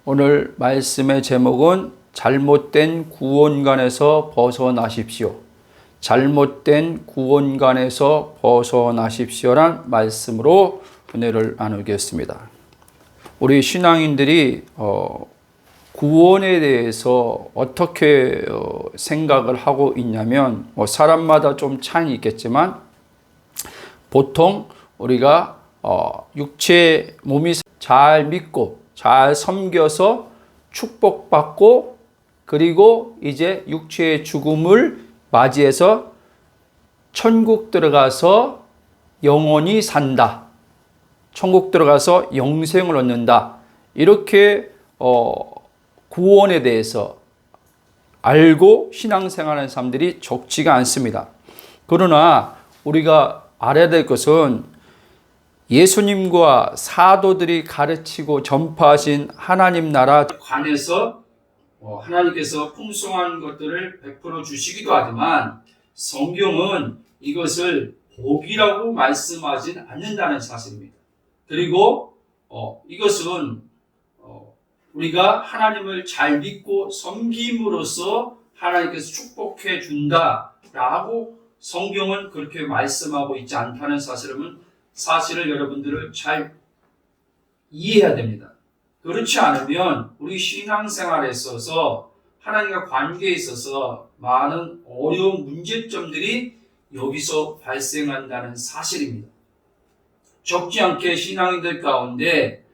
오늘 말씀의 제목은 잘못된 구원관에서 벗어나십시오. 잘못된 구원관에서 벗어나십시오란 말씀으로 은혜를 나누겠습니다. 우리 신앙인들이 구원에 대해서 어떻게 생각을 하고 있냐면 사람마다 좀 차이는 있겠지만 보통 우리가 육체 몸이 잘 믿고 잘 섬겨서 축복받고 그리고 이제 육체의 죽음을 맞이해서 천국 들어가서 영원히 산다. 천국 들어가서 영생을 얻는다. 이렇게 구원에 대해서 알고 신앙생활하는 사람들이 적지가 않습니다. 그러나 우리가 알아야 될 것은 예수님과 사도들이 가르치고 전파하신 하나님 나라 관해서 하나님께서 풍성한 것들을 베풀어 주시기도 하지만 성경은 이것을 복이라고 말씀하진 않는다는 사실입니다. 그리고 이것은 우리가 하나님을 잘 믿고 섬김으로써 하나님께서 축복해 준다라고 성경은 그렇게 말씀하고 있지 않다는 사실을 여러분들을 잘 이해해야 됩니다. 그렇지 않으면 우리 신앙생활에 있어서 하나님과 관계에 있어서 많은 어려운 문제점들이 여기서 발생한다는 사실입니다. 적지 않게 신앙인들 가운데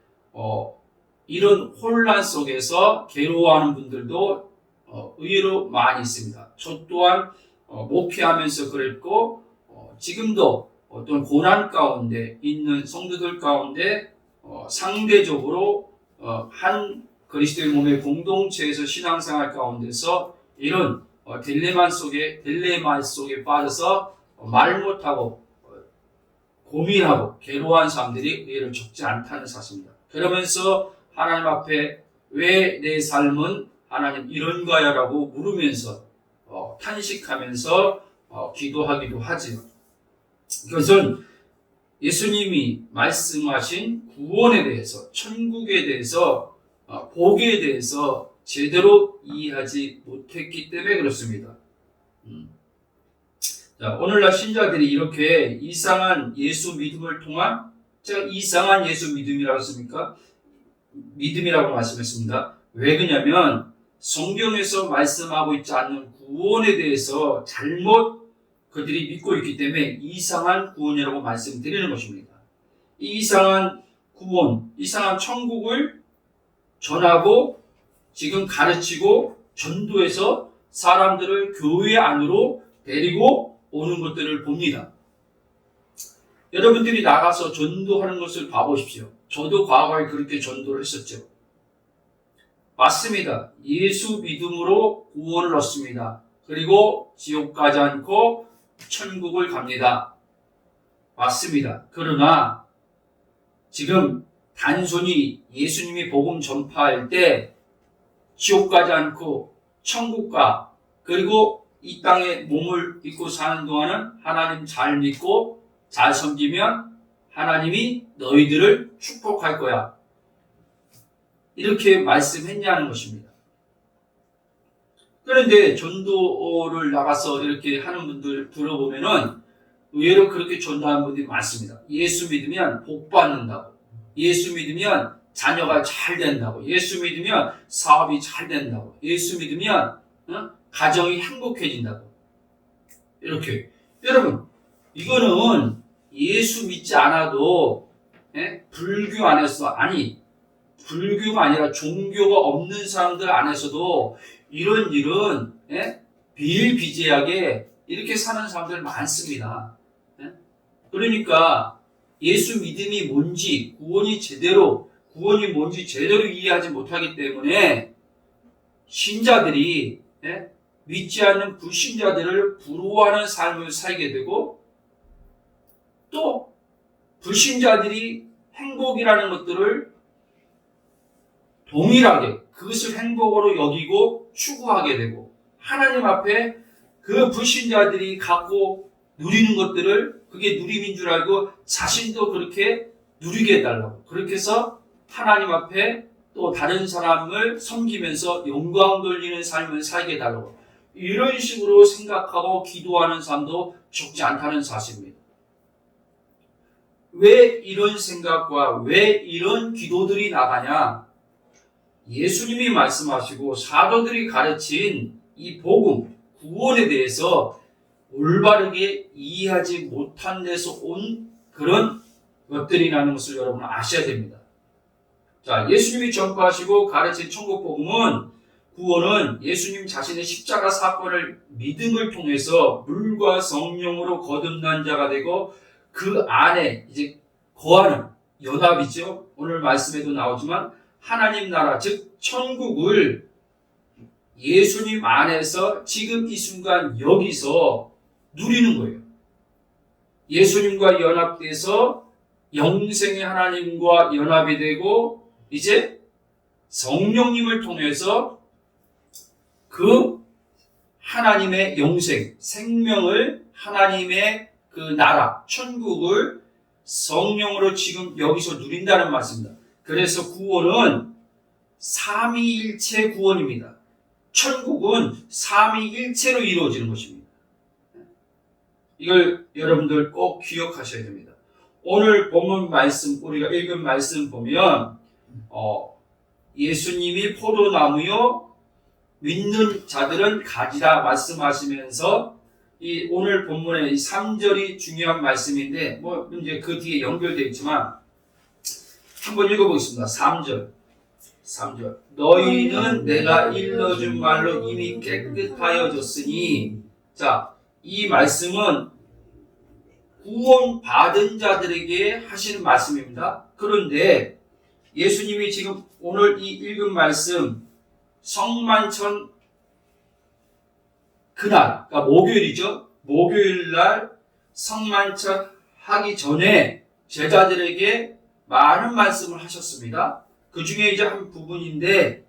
이런 혼란 속에서 괴로워하는 분들도 의외로 많이 있습니다. 저 또한 목회하면서 그랬고 지금도 어떤 고난 가운데 있는 성도들 가운데 상대적으로 한 그리스도의 몸의 공동체에서 신앙생활 가운데서 이런 딜레마 속에 빠져서 말 못하고 고민하고 괴로워한 사람들이 의외로 적지 않다는 사실입니다. 그러면서 하나님 앞에 왜 내 삶은 하나님 이런가요? 라고 물으면서 탄식하면서 기도하기도 하지요. 이것은 예수님이 말씀하신 구원에 대해서, 천국에 대해서, 복에 대해서 제대로 이해하지 못했기 때문에 그렇습니다. 자, 오늘날 신자들이 이렇게 이상한 예수 믿음을 통한, 제가 이상한 예수 믿음이라고 했습니까? 믿음이라고 말씀했습니다. 왜 그러냐면 성경에서 말씀하고 있지 않는 구원에 대해서 잘못 그들이 믿고 있기 때문에 이상한 구원이라고 말씀드리는 것입니다. 이 이상한 구원, 이상한 천국을 전하고 지금 가르치고 전도해서 사람들을 교회 안으로 데리고 오는 것들을 봅니다. 여러분들이 나가서 전도하는 것을 봐보십시오. 저도 과거에 그렇게 전도를 했었죠. 맞습니다. 예수 믿음으로 구원을 얻습니다. 그리고 지옥 가지 않고 천국을 갑니다. 맞습니다. 그러나 지금 단순히 예수님이 복음 전파할 때 지옥 가지 않고 천국 가 그리고 이 땅에 몸을 입고 사는 동안은 하나님 잘 믿고 잘 섬기면 하나님이 너희들을 축복할 거야. 이렇게 말씀했냐는 것입니다. 그런데 전도를 나가서 이렇게 하는 분들 들어보면은 의외로 그렇게 전도하는 분들이 많습니다. 예수 믿으면 복 받는다고. 예수 믿으면 자녀가 잘 된다고. 예수 믿으면 사업이 잘 된다고. 예수 믿으면 가정이 행복해진다고. 이렇게. 여러분, 이거는 예수 믿지 않아도 불교 안에서 불교가 아니라 종교가 없는 사람들 안에서도 이런 일은 비일비재하게 이렇게 사는 사람들 많습니다. 그러니까 예수 믿음이 뭔지 구원이 뭔지 제대로 이해하지 못하기 때문에 신자들이 믿지 않는 불신자들을 부러워하는 삶을 살게 되고 또 불신자들이 행복이라는 것들을 동일하게 그것을 행복으로 여기고 추구하게 되고 하나님 앞에 그 불신자들이 갖고 누리는 것들을 그게 누림인 줄 알고 자신도 그렇게 누리게 해달라고 그렇게 해서 하나님 앞에 또 다른 사람을 섬기면서 영광 돌리는 삶을 살게 해달라고 이런 식으로 생각하고 기도하는 사람도 적지 않다는 사실입니다. 왜 이런 생각과 왜 이런 기도들이 나가냐? 예수님이 말씀하시고 사도들이 가르친 이 복음, 구원에 대해서 올바르게 이해하지 못한 데서 온 그런 것들이라는 것을 여러분 아셔야 됩니다. 자, 예수님이 전파하시고 가르친 천국 복음은 구원은 예수님 자신의 십자가 사건을 믿음을 통해서 물과 성령으로 거듭난 자가 되고 그 안에 이제 거하는 연합이죠. 오늘 말씀에도 나오지만 하나님 나라 즉 천국을 예수님 안에서 지금 이 순간 여기서 누리는 거예요. 예수님과 연합돼서 영생의 하나님과 연합이 되고 이제 성령님을 통해서 그 하나님의 영생, 생명을 하나님의 그 나라, 천국을 성령으로 지금 여기서 누린다는 말씀입니다. 그래서 구원은 삼위일체 구원입니다. 천국은 삼위일체로 이루어지는 것입니다. 이걸 여러분들 꼭 기억하셔야 됩니다. 오늘 본문 말씀, 우리가 읽은 말씀 보면 예수님이 포도나무요 믿는 자들은 가지라 말씀하시면서 이 오늘 본문의 이 3절이 중요한 말씀인데 뭐 이제 그 뒤에 연결되어 있지만 한번 읽어보겠습니다. 3절 너희는 내가 일러준 말로 이미 깨끗하여졌으니 자, 이 말씀은 구원 받은 자들에게 하시는 말씀입니다. 그런데 예수님이 지금 오늘 이 읽은 말씀 성만천 그날, 그러니까 목요일이죠. 목요일날 성만천 하기 전에 제자들에게 많은 말씀을 하셨습니다. 그 중에 이제 한 부분인데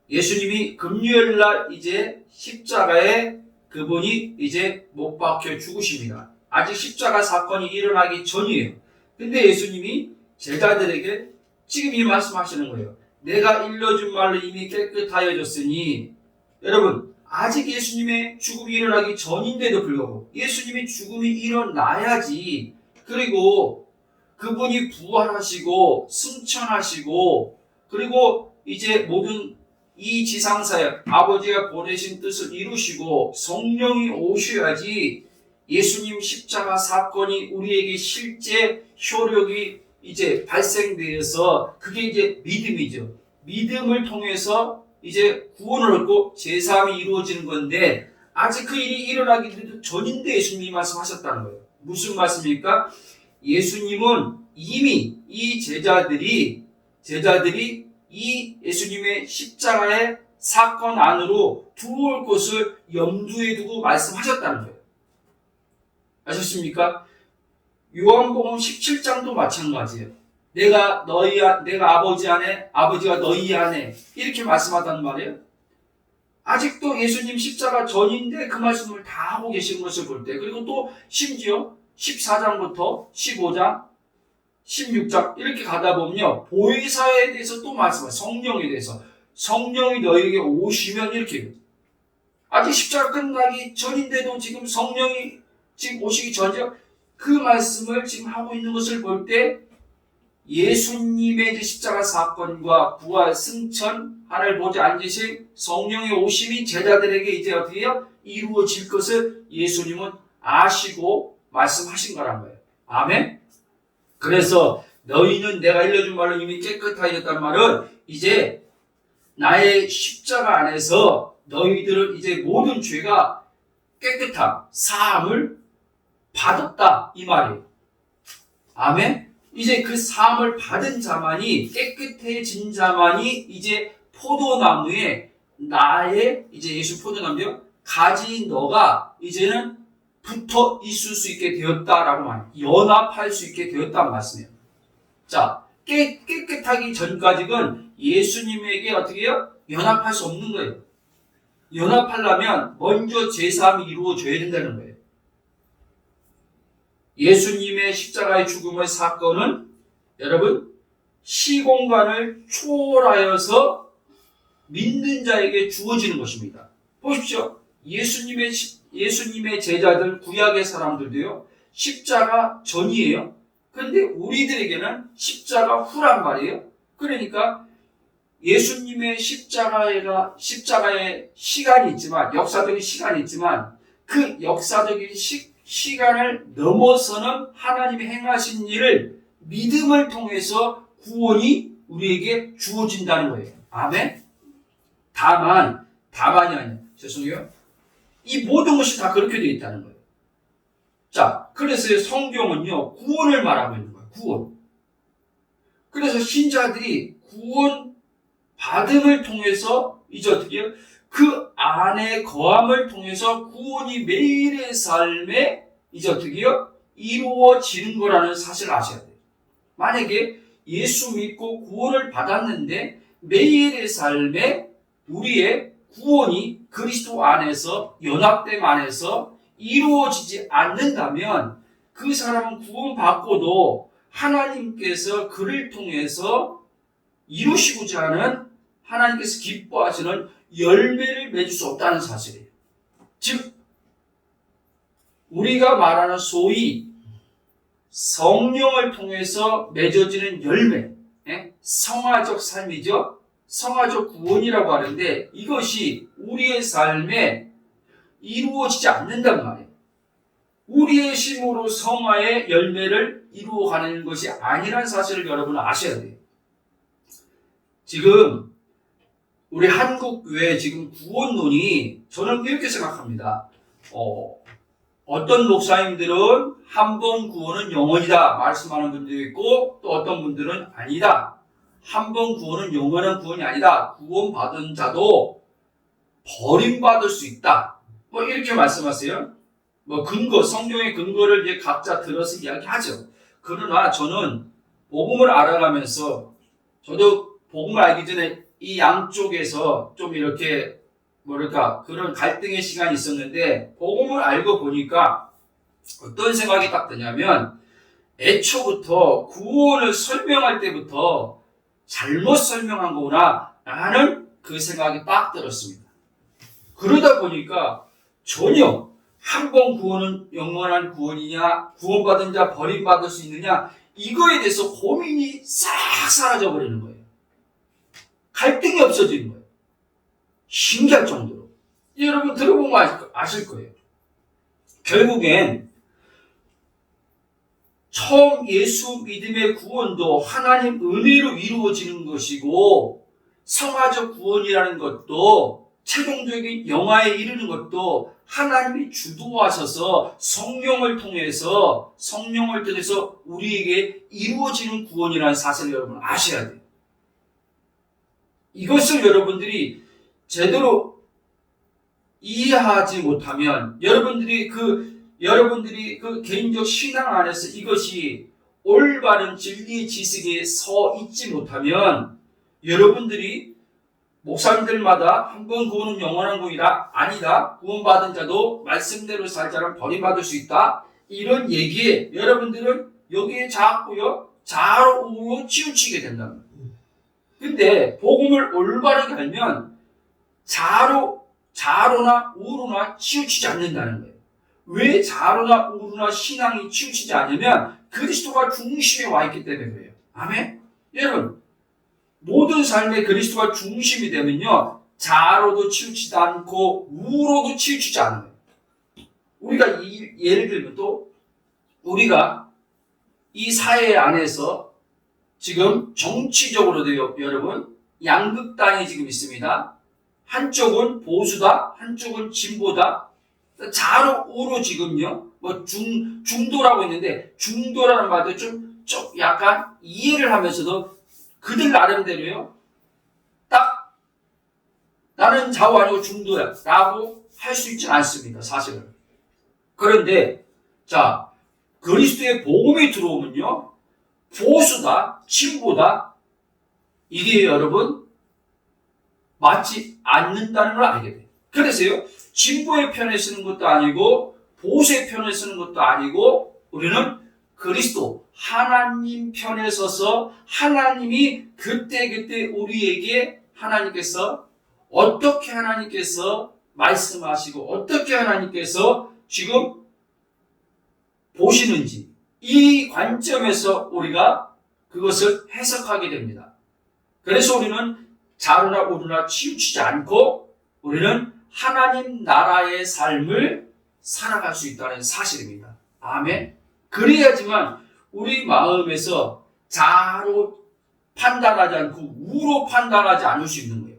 예수님이 금요일날 이제 십자가에 그분이 이제 못 박혀 죽으십니다. 아직 십자가 사건이 일어나기 전이에요. 근데 예수님이 제자들에게 지금 이 말씀하시는 거예요. 내가 일러준 말로 이미 깨끗하여졌으니 여러분 아직 예수님의 죽음이 일어나기 전인데도 불구하고 예수님의 죽음이 일어나야지 그리고 그분이 부활하시고 승천하시고 그리고 이제 모든 이 지상사에 아버지가 보내신 뜻을 이루시고 성령이 오셔야지 예수님 십자가 사건이 우리에게 실제 효력이 이제 발생되어서 그게 이제 믿음이죠. 믿음을 통해서 이제 구원을 얻고 제3이 이루어지는 건데 아직 그 일이 일어나기 전인데 예수님이 말씀하셨다는 거예요. 무슨 말씀입니까? 예수님은 이미 이 제자들이 이 예수님의 십자가의 사건 안으로 들어올 것을 염두에 두고 말씀하셨다는 거예요. 아셨습니까? 요한복음 17장도 마찬가지예요. 내가 아버지 안에, 아버지가 너희 안에 이렇게 말씀하단 말이에요. 아직도 예수님 십자가 전인데 그 말씀을 다 하고 계신 것을 볼 때 그리고 또 심지어 14장부터 15장 16장 이렇게 가다 보면요 보혜사에 대해서 또 말씀해요. 성령에 대해서 성령이 너희에게 오시면 이렇게 아직 십자가 끝나기 전인데도 지금 성령이 지금 오시기 전이죠. 그 말씀을 지금 하고 있는 것을 볼 때 예수님의 십자가 사건과 부활 승천 하늘 보좌에 앉으신 성령의 오심이 제자들에게 이제 어떻게 해요? 이루어질 것을 예수님은 아시고 말씀하신 거란 거예요. 아멘? 그래서 너희는 내가 일러준 말로 이미 깨끗하여졌단 말은 이제 나의 십자가 안에서 너희들은 이제 모든 죄가 깨끗함, 사함을 받았다 이 말이에요. 아멘? 이제 그 사함을 받은 자만이 깨끗해진 자만이 이제 포도나무에 나의 이제 예수 포도나무요 가지 너가 이제는 붙어 있을 수 있게 되었다라고 말해요. 연합할 수 있게 되었다는 말씀이에요. 자, 깨끗하기 전까지는 예수님에게 어떻게 해요? 연합할 수 없는 거예요. 연합하려면 먼저 제3이 이루어져야 된다는 거예요. 예수님의 십자가의 죽음의 사건은 여러분 시공간을 초월하여서 믿는 자에게 주어지는 것입니다. 보십시오. 예수님의 제자들, 구약의 사람들도요, 십자가 전이에요. 그런데 우리들에게는 십자가 후란 말이에요. 그러니까 예수님의 십자가의 시간이 있지만, 역사적인 시간이 있지만, 그 역사적인 시간을 넘어서는 하나님이 행하신 일을 믿음을 통해서 구원이 우리에게 주어진다는 거예요. 아멘? 다만이 아니에요. 죄송해요. 이 모든 것이 다 그렇게 되어 있다는 거예요. 자, 그래서 성경은요, 구원을 말하고 있는 거예요. 구원. 그래서 신자들이 구원 받음을 통해서 이제 어떻게 해요? 그 안에 거함을 통해서 구원이 매일의 삶에 이제 어떻게 해요? 이루어지는 거라는 사실을 아셔야 돼요. 만약에 예수 믿고 구원을 받았는데 매일의 삶에 우리의 구원이 그리스도 안에서, 연합됨 안에서 이루어지지 않는다면 그 사람은 구원받고도 하나님께서 그를 통해서 이루시고자 하는, 하나님께서 기뻐하시는 열매를 맺을 수 없다는 사실이에요. 즉 우리가 말하는 소위 성령을 통해서 맺어지는 열매, 성화적 삶이죠. 성화적 구원이라고 하는데 이것이 우리의 삶에 이루어지지 않는단 말이에요. 우리의 힘으로 성화의 열매를 이루어가는 것이 아니라는 사실을 여러분은 아셔야 돼요. 지금 우리 한국 교회 지금 구원론이, 저는 이렇게 생각합니다. 어떤 목사님들은 한 번 구원은 영원이다 말씀하는 분도 있고, 또 어떤 분들은 아니다. 한 번 구원은 영원한 구원이 아니다. 구원받은 자도 버림받을 수 있다. 뭐 이렇게 말씀하세요. 뭐 성경의 근거를 이제 각자 들어서 이야기하죠. 그러나 저는 복음을 알아가면서, 저도 복음을 알기 전에 이 양쪽에서 좀 이렇게 그런 갈등의 시간이 있었는데, 복음을 알고 보니까 어떤 생각이 딱 드냐면, 애초부터 구원을 설명할 때부터 잘못 설명한 거구나 라는 그 생각이 딱 들었습니다. 그러다 보니까 전혀 한 번 구원은 영원한 구원이냐, 구원받은 자 버림받을 수 있느냐, 이거에 대해서 고민이 싹 사라져 버리는 거예요. 갈등이 없어지는 거예요. 신기할 정도로. 여러분 들어보면 아실 거예요. 결국엔 처음 예수 믿음의 구원도 하나님 은혜로 이루어지는 것이고, 성화적 구원이라는 것도, 최종적인 영화에 이르는 것도 하나님이 주도하셔서 성령을 통해서 우리에게 이루어지는 구원이라는 사실을 여러분 아셔야 돼요. 이것을 여러분들이 제대로 이해하지 못하면, 여러분들이 그 개인적 신앙 안에서 이것이 올바른 진리의 지식에 서 있지 못하면, 여러분들이 목사님들마다 한 번 구원은 영원한 구원이다, 아니다, 구원받은 자도 말씀대로 살자면 버림받을 수 있다, 이런 얘기에 여러분들은 여기에 자꾸요 좌로 우로 치우치게 된다는 거예요. 근데 복음을 올바르게 알면 좌로나 우로나 치우치지 않는다는 거예요. 왜 좌로나 우로나 신앙이 치우치지 않냐면 그리스도가 중심에 와 있기 때문에 그래요. 아멘? 여러분, 모든 삶에 그리스도가 중심이 되면요, 좌로도 치우치지 않고 우로도 치우치지 않아요. 우리가 예를 들면 또 우리가 이 사회 안에서 지금 정치적으로도 여러분 양극단이 지금 있습니다. 한쪽은 보수다, 한쪽은 진보다. 좌로 우로 지금요, 중도라고 있는데, 중도라는 말도 좀 약간 이해를 하면서도 그들 나름대로요, 딱 나는 좌우 아니고 중도야 라고 할 수 있지는 않습니다, 사실은. 그런데 자, 그리스도의 복음이 들어오면요, 보수다, 진보다, 이게 여러분 맞지 않는다는 걸 알게 돼요. 그래서요, 진보의 편에 쓰는 것도 아니고 보수의 편에 쓰는 것도 아니고, 우리는 그리스도 하나님 편에 서서 하나님이 그때그때 우리에게 어떻게 하나님께서 말씀하시고 어떻게 하나님께서 지금 보시는지 이 관점에서 우리가 그것을 해석하게 됩니다. 그래서 우리는 자루나 우루나 치우치지 않고 우리는 하나님 나라의 삶을 살아갈 수 있다는 사실입니다. 아멘. 그래야지만 우리 마음에서 자로 판단하지 않고 우로 판단하지 않을 수 있는 거예요.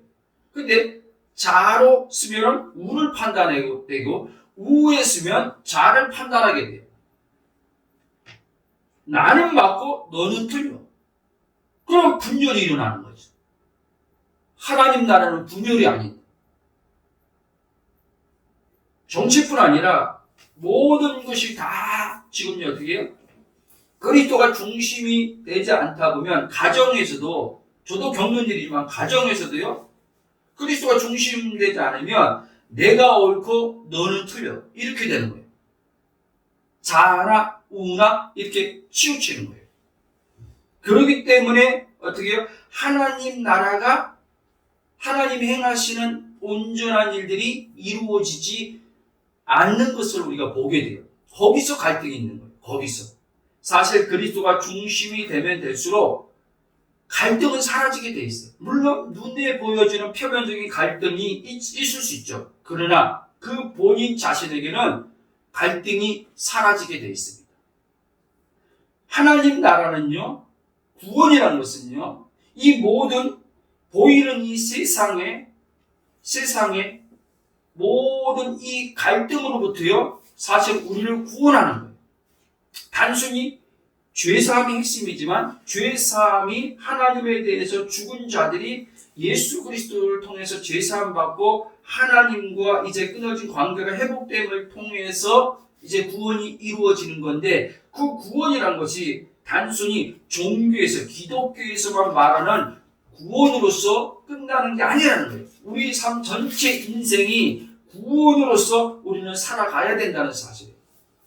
근데 자로 쓰면 우를 판단하게 되고 우에 쓰면 자를 판단하게 돼요. 나는 맞고 너는 틀려. 그럼 분열이 일어나는 거죠. 하나님 나라는 분열이 아니다. 정치뿐 아니라 모든 것이 다 지금 어떻게 해요? 그리스도가 중심이 되지 않다 보면 가정에서도 저도 겪는 일이지만 가정에서도요. 그리스도가 중심되지 않으면 내가 옳고 너는 틀려. 이렇게 되는 거예요. 자나 우나 이렇게 치우치는 거예요. 그렇기 때문에 어떻게 해요? 하나님 나라가 하나님이 행하시는 온전한 일들이 이루어지지 않는 것을 우리가 보게 돼요. 거기서 갈등이 있는 거예요. 거기서. 사실 그리스도가 중심이 되면 될수록 갈등은 사라지게 돼 있어요. 물론 눈에 보여지는 표면적인 갈등이 있을 수 있죠. 그러나 그 본인 자신에게는 갈등이 사라지게 돼 있습니다. 하나님 나라는요, 구원이라는 것은요, 이 모든 보이는 이 세상의 모든 이 갈등으로부터요, 사실 우리를 구원하는 거예요. 단순히 죄사함이 핵심이지만 죄사함이 하나님에 대해서 죽은 자들이 예수 그리스도를 통해서 죄사함 받고 하나님과 이제 끊어진 관계가 회복됨을 통해서 이제 구원이 이루어지는 건데 그 구원이란 것이 단순히 종교에서 기독교에서만 말하는 구원으로서 끝나는 게 아니라는 거예요. 우리 삶 전체 인생이 구원으로서 우리는 살아가야 된다는 사실이에요.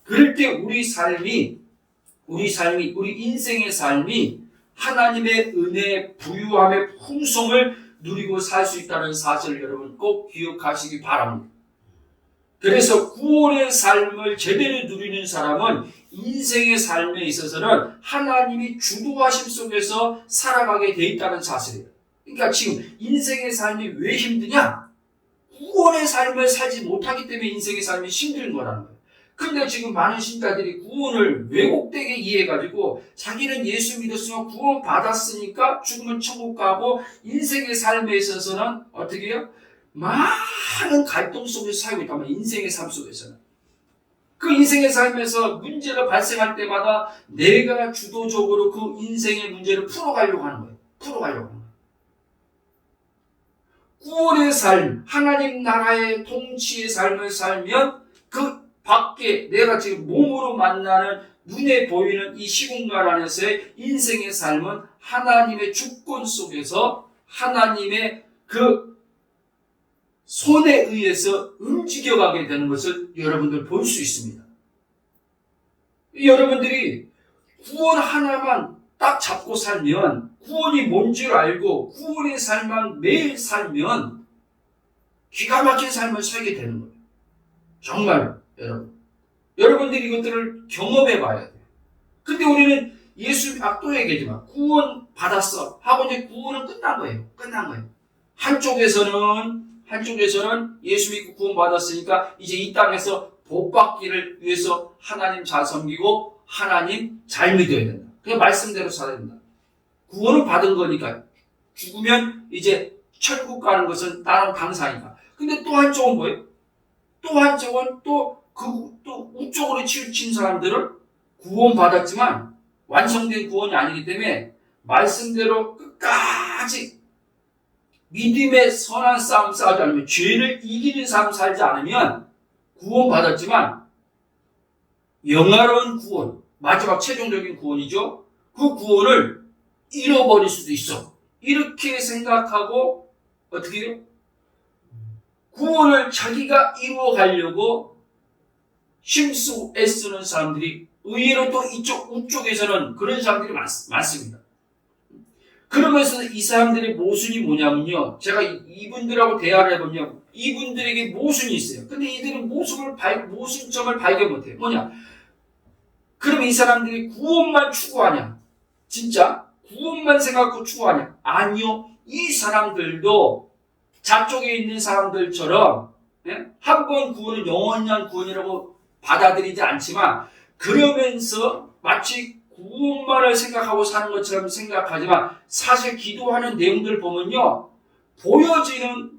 그럴 때 우리 인생의 삶이 하나님의 은혜, 부유함의 풍성을 누리고 살 수 있다는 사실을 여러분 꼭 기억하시기 바랍니다. 그래서 구원의 삶을 제대로 누리는 사람은 인생의 삶에 있어서는 하나님이 주도하심 속에서 살아가게 돼 있다는 사실이에요. 그러니까 지금 인생의 삶이 왜 힘드냐? 구원의 삶을 살지 못하기 때문에 인생의 삶이 힘든 거라는 거예요. 근데 지금 많은 신자들이 구원을 왜곡되게 이해해가지고 자기는 예수 믿었으면 구원 받았으니까 죽으면 천국 가고 인생의 삶에 있어서는 어떻게 해요? 많은 갈등 속에서 살고 있다면 인생의 삶 속에서는 그 인생의 삶에서 문제가 발생할 때마다 내가 주도적으로 그 인생의 문제를 풀어가려고 하는 거예요. 구원의 삶, 하나님 나라의 통치의 삶을 살면 그 밖에 내가 지금 몸으로 만나는 눈에 보이는 이 시공간 안에서의 인생의 삶은 하나님의 주권 속에서 하나님의 그 손에 의해서 움직여가게 되는 것을 여러분들 볼 수 있습니다. 여러분들이 구원 하나만 딱 잡고 살면 구원이 뭔지 알고 구원의 삶만 매일 살면 기가 막힌 삶을 살게 되는 거예요. 정말 여러분들이 이것들을 경험해 봐야 돼요. 근데 우리는 예수 또 얘기하지만 구원 받았어 하고 이제 구원은 끝난 거예요. 한쪽에서는 예수 믿고 구원 받았으니까 이제 이 땅에서 복 받기를 위해서 하나님 잘 섬기고 하나님 잘 믿어야 된다. 그냥 말씀대로 살아야 된다. 구원을 받은 거니까 죽으면 이제 천국 가는 것은 나랑 당사니까. 근데 또 한쪽은 뭐예요? 또 한쪽은 또 우쪽으로 치우친 사람들은 구원받았지만 완성된 구원이 아니기 때문에 말씀대로 끝까지 믿음의 선한 싸움 싸우지 않으면 죄를 이기는 삶 살지 않으면 구원받았지만 영화로운 구원, 마지막 최종적인 구원이죠. 그 구원을 잃어버릴 수도 있어. 이렇게 생각하고 어떻게 해요? 구원을 자기가 이루어가려고 힘쓰고 애쓰는 사람들이 의외로 또 이쪽 우쪽에서는 그런 사람들이 많습니다. 그러면서 이 사람들의 모순이 뭐냐면요, 제가 이분들하고 대화를 해보면 이분들에게 모순이 있어요. 근데 이들은 모순점을 발견 못해요. 뭐냐? 그럼 이 사람들이 구원만 추구하냐? 진짜 구원만 생각하고 추구하냐? 아니요. 이 사람들도 저쪽에 있는 사람들처럼 한 번 구원은 영원한 구원이라고 받아들이지 않지만, 그러면서 마치 구원만을 생각하고 사는 것처럼 생각하지만 사실 기도하는 내용들 보면요, 보여지는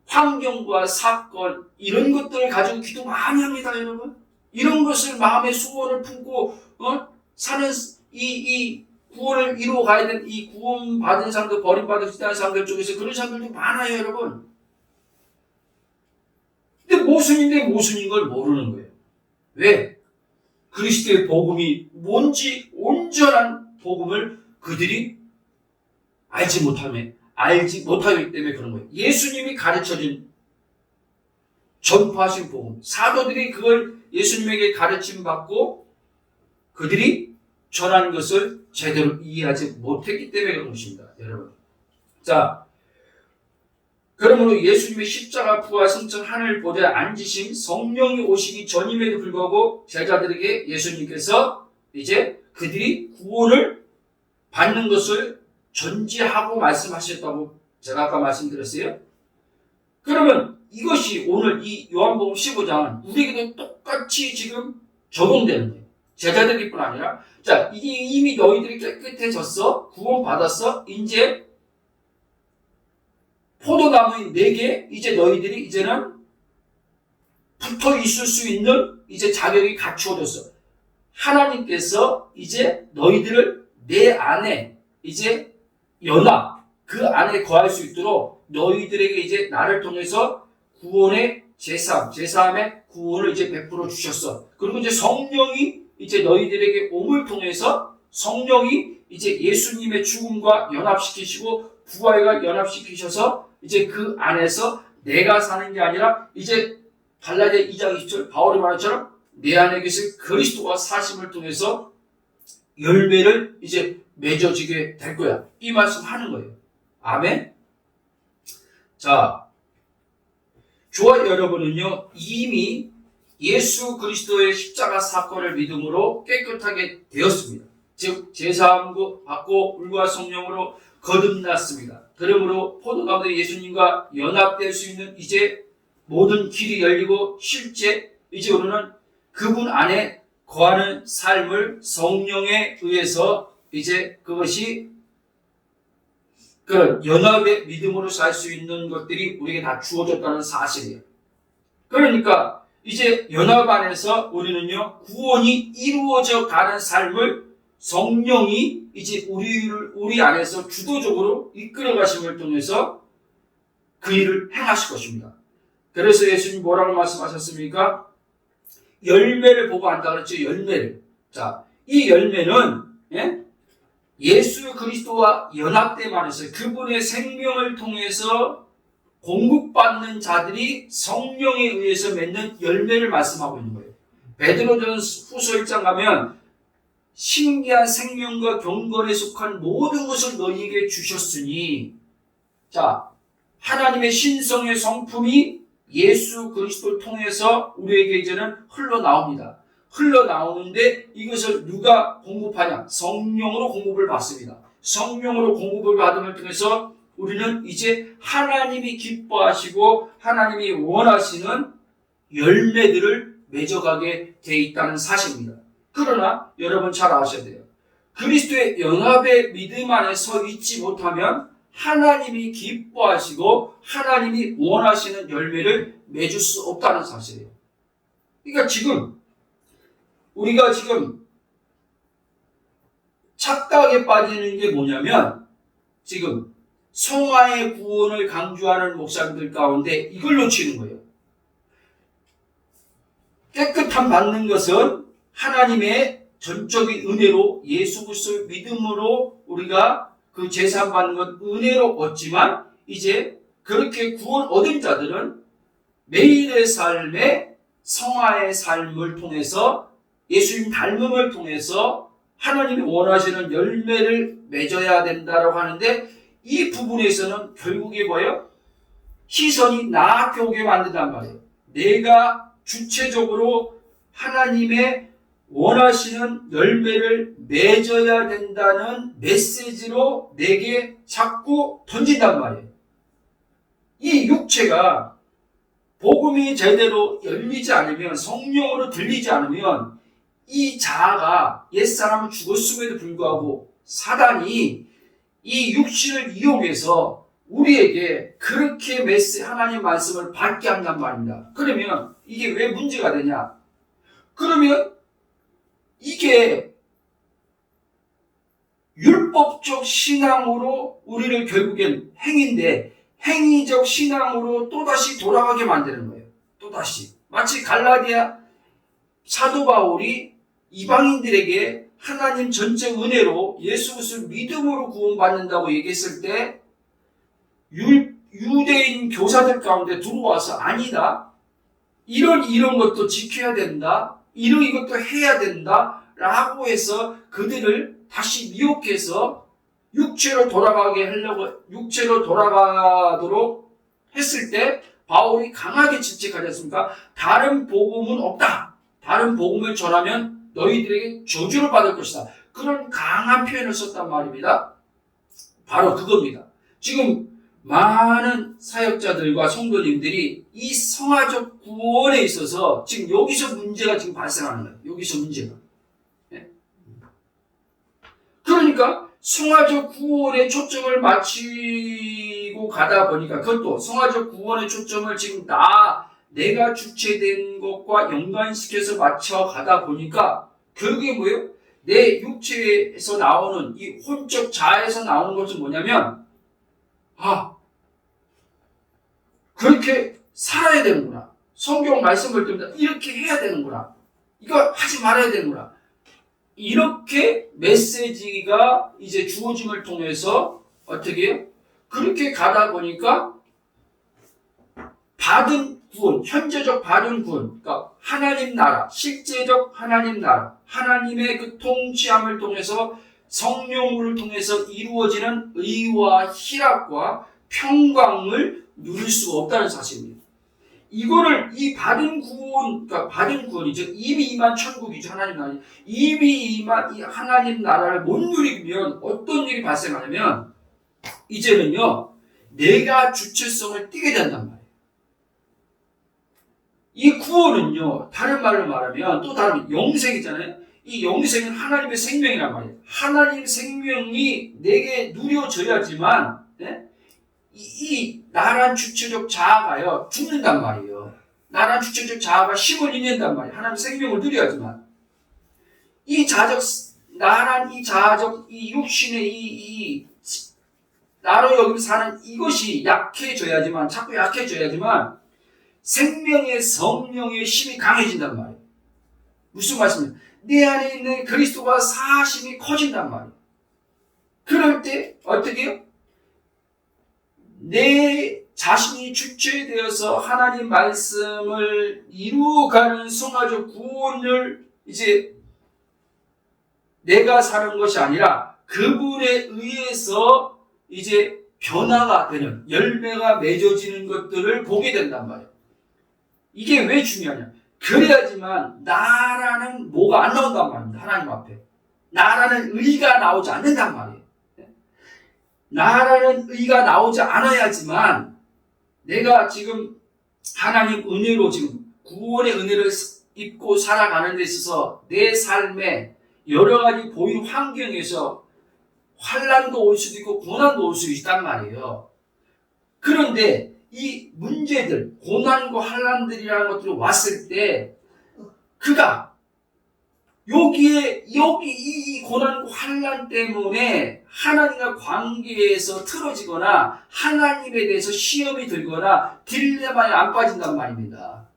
환경과 사건 이런 것들을 가지고 기도 많이 합니다. 여러분, 이런 것을 마음의 소원을 품고 사는 이 구원을 이루어 가야 되는 이 구원받은 사람들, 버림받은 사람들 쪽에서 그런 사람들도 많아요. 여러분, 근데 모순인 걸 모르는 거예요. 왜? 그리스도의 복음이 뭔지 온전한 복음을 그들이 알지 못하기 때문에 그런 거예요. 예수님이 가르쳐준 전파하신 복음, 사도들이 그걸 예수님에게 가르침 받고 그들이 전하는 것을 제대로 이해하지 못했기 때문에 그런 것입니다. 여러분, 자, 그러므로 예수님의 십자가 부활 승천 하늘 보좌에 앉으심 성령이 오시기 전임에도 불구하고 제자들에게 예수님께서 이제 그들이 구원을 받는 것을 전제하고 말씀하셨다고 제가 아까 말씀드렸어요. 그러면 이것이 오늘 이 요한복음 15장은 우리에게도 똑같이 지금 적용되는 거예요. 제자들일 뿐 아니라, 자, 이게 이미 너희들이 깨끗해졌어, 구원받았어, 이제 포도나무 4개, 이제 너희들이 이제는 붙어 있을 수 있는 이제 자격이 갖추어졌어. 하나님께서 이제 너희들을 내 안에 이제 연합, 그 안에 거할 수 있도록 너희들에게 이제 나를 통해서 구원의 제사함의 구원을 이제 베풀어 주셨어. 그리고 이제 성령이 이제 너희들에게 옴을 통해서 성령이 이제 예수님의 죽음과 연합시키시고 부활과 연합시키셔서 이제 그 안에서 내가 사는 게 아니라 이제 갈라디아 2장 20절 바울이 말한 것처럼 내 안에 계신 그리스도가 사심을 통해서 열매를 이제 맺어지게 될 거야. 이 말씀 하는 거예요. 아멘. 자, 저와 여러분은요, 이미 예수 그리스도의 십자가 사건을 믿음으로 깨끗하게 되었습니다. 즉 제사함 받고 물과 성령으로 거듭났습니다. 그러므로 포도나무의 예수님과 연합될 수 있는 이제 모든 길이 열리고 실제 이제 우리는 그분 안에 거하는 삶을 성령에 의해서 이제 그것이 그런 연합의 믿음으로 살 수 있는 것들이 우리에게 다 주어졌다는 사실이에요. 그러니까 이제 연합 안에서 우리는요, 구원이 이루어져 가는 삶을 성령이 이제 우리 안에서 주도적으로 이끌어 가심을 통해서 그 일을 행하실 것입니다. 그래서 예수님 뭐라고 말씀하셨습니까? 열매를 보고 한다 그랬죠. 열매를. 자, 이 열매는 예수 그리스도와 연합됨 안에서 그분의 생명을 통해서 공급받는 자들이 성령에 의해서 맺는 열매를 말씀하고 있는 거예요. 베드로전서 후서 1장 가면 신기한 생명과 경건에 속한 모든 것을 너희에게 주셨으니, 자, 하나님의 신성의 성품이 예수 그리스도를 통해서 우리에게 이제는 흘러나옵니다. 흘러나오는데 이것을 누가 공급하냐? 성령으로 공급을 받습니다. 성령으로 공급을 받음을 통해서 우리는 이제 하나님이 기뻐하시고 하나님이 원하시는 열매들을 맺어가게 돼 있다는 사실입니다. 그러나 여러분 잘 아셔야 돼요. 그리스도의 연합의 믿음 안에 서 있지 못하면 하나님이 기뻐하시고 하나님이 원하시는 열매를 맺을 수 없다는 사실이에요. 그러니까 지금 우리가 지금 착각에 빠지는 게 뭐냐면, 지금 성화의 구원을 강조하는 목사님들 가운데 이걸 놓치는 거예요. 깨끗함 받는 것은 하나님의 전적인 은혜로 예수 그리스도의 믿음으로 우리가 그 제사함 받는 건 은혜로 얻지만, 이제 그렇게 구원 얻은 자들은 매일의 삶에 성화의 삶을 통해서 예수님 닮음을 통해서 하나님이 원하시는 열매를 맺어야 된다고 하는데, 이 부분에서는 결국에 뭐예요? 시선이 나 앞에 오게 만든단 말이에요. 내가 주체적으로 하나님의 원하시는 열매를 맺어야 된다는 메시지로 내게 자꾸 던진단 말이에요. 이 육체가 복음이 제대로 열리지 않으면, 성령으로 들리지 않으면, 이 자아가 옛사람은 죽었음에도 불구하고 사단이 이 육신을 이용해서 우리에게 그렇게 하나님 말씀을 받게 한단 말입니다. 그러면 이게 왜 문제가 되냐? 그러면 이게 율법적 신앙으로 우리를 결국엔 행위적 신앙으로 또다시 돌아가게 만드는 거예요. 또다시. 마치 갈라디아 사도 바울이 이방인들에게 하나님 전적 은혜로 예수 그리스도를 믿음으로 구원받는다고 얘기했을 때 유대인 교사들 가운데 들어와서 아니다. 이런 것도 지켜야 된다. 이것도 해야 된다. 라고 해서 그들을 다시 미혹해서 육체로 돌아가도록 했을 때 바울이 강하게 질책하지 않습니까? 다른 복음은 없다. 다른 복음을 전하면 너희들에게 저주를 받을 것이다. 그런 강한 표현을 썼단 말입니다. 바로 그겁니다. 지금 많은 사역자들과 성도님들이 이 성화적 구원에 있어서 지금 여기서 문제가 지금 발생하는 거예요. 여기서 문제가. 그러니까 성화적 구원의 초점을 맞추고 가다 보니까, 그것도 성화적 구원의 초점을 지금 내가 주체된 것과 연관시켜서 맞춰 가다 보니까 결국에 뭐예요? 내 육체에서 나오는 이 혼적 자아에서 나오는 것은 뭐냐면, 그렇게 살아야 되는구나. 성경 말씀을 듣는다. 이렇게 해야 되는구나. 이거 하지 말아야 되는구나. 이렇게 메시지가 이제 주어짐을 통해서 어떻게 해요? 그렇게 가다 보니까 받은 구원, 현재적 받은 구원, 그러니까 하나님 나라, 실제적 하나님 나라, 하나님의 그 통치함을 통해서 성령을 통해서 이루어지는 의와 희락과 평강을 누릴 수가 없다는 사실입니다. 이거를 이 받은 구원, 그러니까 받은 구원이죠. 이미 임한 천국이죠. 하나님 나라. 이미 임한 이 하나님 나라를 못 누리면 어떤 일이 발생하냐면, 이제는요, 내가 주체성을 띠게 된단 말이에요. 이 구원은요, 다른 말로 말하면 또 다른 영생이잖아요. 이 영생은 하나님의 생명이란 말이에요. 하나님의 생명이 내게 누려져야지만, 이 나란 주체적 자아가요, 죽는단 말이에요. 나란 주체적 자아가 힘을 잃는단 말이에요. 하나님의 생명을 누려야지만. 나란 이 자아적, 이 육신의 나로 여기서 사는 이것이 자꾸 약해져야지만 생명의 성령의 힘이 강해진단 말이에요. 무슨 말씀이에요? 내 안에 있는 그리스도가 사심이 커진단 말이에요. 그럴 때 어떻게 해요? 내 자신이 주체되어서 하나님 말씀을 이루어가는 성화적 구원을 이제 내가 사는 것이 아니라 그분에 의해서 이제 변화가 되는, 열매가 맺어지는 것들을 보게 된단 말이에요. 이게 왜 중요하냐? 그래야지만 나라는 뭐가 안 나온단 말입니다. 하나님 앞에. 나라는 의가 나오지 않는단 말이에요. 나라는 의가 나오지 않아야지만 내가 지금 하나님 은혜로 지금 구원의 은혜를 입고 살아가는 데 있어서 내 삶에 여러 가지 보이는 환경에서 환난도 올 수도 있고 고난도 올 수 있단 말이에요. 그런데 이 문제들, 고난과 환난들이라는 것들이 왔을 때 그가 이 고난과 환난 때문에 하나님과 관계에서 틀어지거나 하나님에 대해서 시험이 들거나 딜레마에 안 빠진단 말입니다.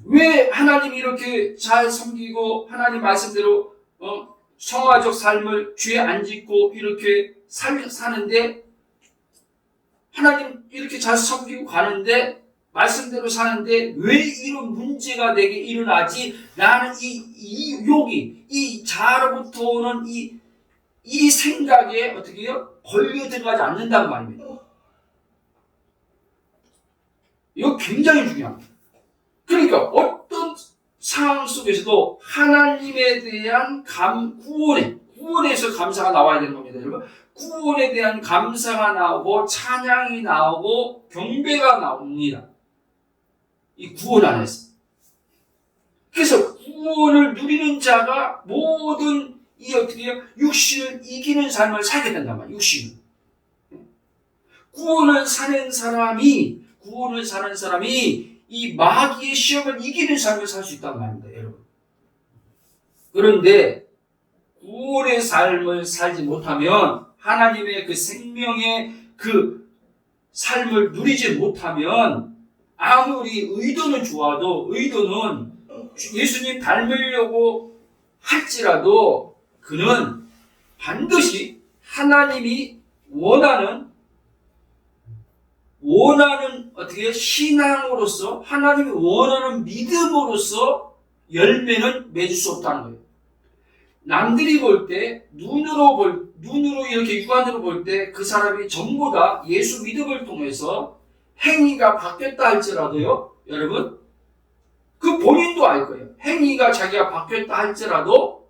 왜 하나님이 이렇게 잘 섬기고 하나님 말씀대로 성화적 삶을 죄 안 짓고 이렇게 사는데, 하나님 이렇게 잘 섬기고 가는데 말씀대로 사는데 왜 이런 문제가 내게 일어나지? 나는 이 욕이, 이 자아로부터 오는 이 생각에 어떻게 해요? 걸려 들어가지 않는단 말입니다. 이거 굉장히 중요합니다. 그러니까 어떤 상황 속에서도 하나님에 대한 구원에서 감사가 나와야 되는 겁니다, 여러분. 구원에 대한 감사가 나오고 찬양이 나오고 경배가 나옵니다. 이 구원 안에서. 그래서 구원을 누리는 자가 모든 이 어떻게 해요? 육신을 이기는 삶을 살게 된단 말이에요. 육신을. 구원을 사는 사람이 이 마귀의 시험을 이기는 삶을 살 수 있단 말입니다, 여러분. 그런데 구원의 삶을 살지 못하면, 하나님의 그 생명의 그 삶을 누리지 못하면, 아무리 의도는 좋아도, 의도는 예수님 닮으려고 할지라도 그는 반드시 하나님이 원하는 어떻게 신앙으로서, 하나님이 원하는 믿음으로서 열매는 맺을 수 없다는 거예요. 남들이 볼 때, 눈으로 이렇게 육안으로 볼 때 그 사람이 전부 다 예수 믿음을 통해서 행위가 바뀌었다 할지라도요, 여러분, 그 본인도 알 거예요. 행위가 자기가 바뀌었다 할지라도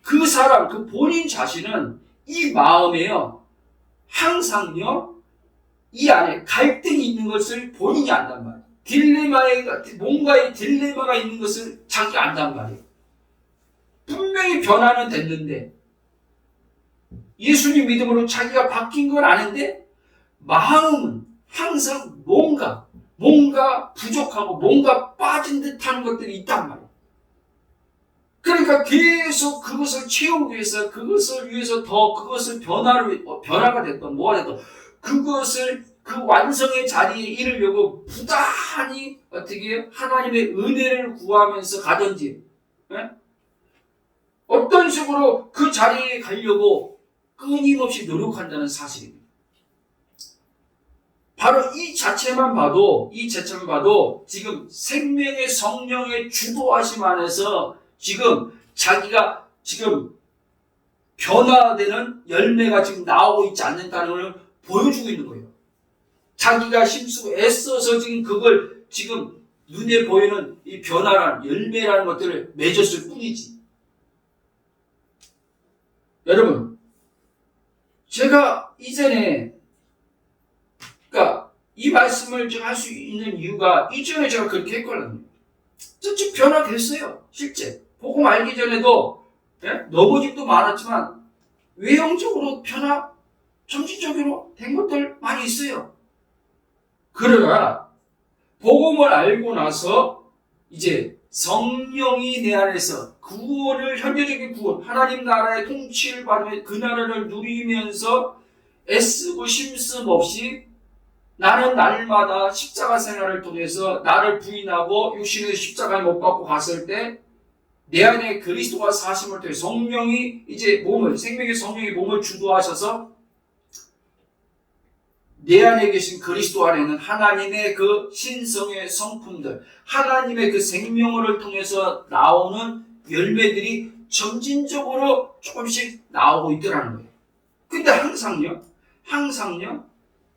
그 사람, 그 본인 자신은 이 마음에요, 항상요, 이 안에 갈등이 있는 것을 본인이 안단 말이에요. 뭔가의 딜레마가 있는 것을 자기가 안단 말이에요. 분명히 변화는 됐는데, 예수님 믿음으로 자기가 바뀐 건 아는데, 마음은 항상 뭔가 부족하고 뭔가 빠진 듯한 것들이 있단 말이에요. 그러니까 계속 그것을 채우기 위해서, 그것을 변화가 됐던, 뭐가 됐던, 그 완성의 자리에 이르려고 부단히 어떻게 하나님의 은혜를 구하면서 가든지, 어떤 식으로 그 자리에 가려고 끊임없이 노력한다는 사실입니다. 바로 이 자체만 봐도 지금 생명의 성령의 주도하심 안에서 지금 자기가 지금 변화되는 열매가 지금 나오고 있지 않는다는 걸 보여주고 있는 거예요. 자기가 힘쓰고 애써서 지금 그걸 지금 눈에 보이는 이 변화란 열매라는 것들을 맺었을 뿐이지. 여러분, 제가 이전에, 그러니까 이 말씀을 제가 할 수 있는 이유가 이전에 제가 그렇게 했거든요. 즉 변화됐어요. 실제 복음 알기 전에도 넘어짐도 많았지만 외형적으로 점진적으로 된 것들 많이 있어요. 그러나 복음을 알고 나서 이제 성령이 내 안에서 현재적인 구원, 하나님 나라의 통치를 받으며 그 나라를 누리면서 애쓰고 쉼씀 없이 나는 날마다 십자가 생활을 통해서 나를 부인하고 육신의 십자가에 못 박고 갔을 때 내 안에 그리스도가 사심을 통해 성령이 이제 생명의 성령이 몸을 주도하셔서 내 안에 계신 그리스도 안에는 하나님의 그 신성의 성품들, 하나님의 그 생명을 통해서 나오는 열매들이 점진적으로 조금씩 나오고 있더라는 거예요. 근데 항상요,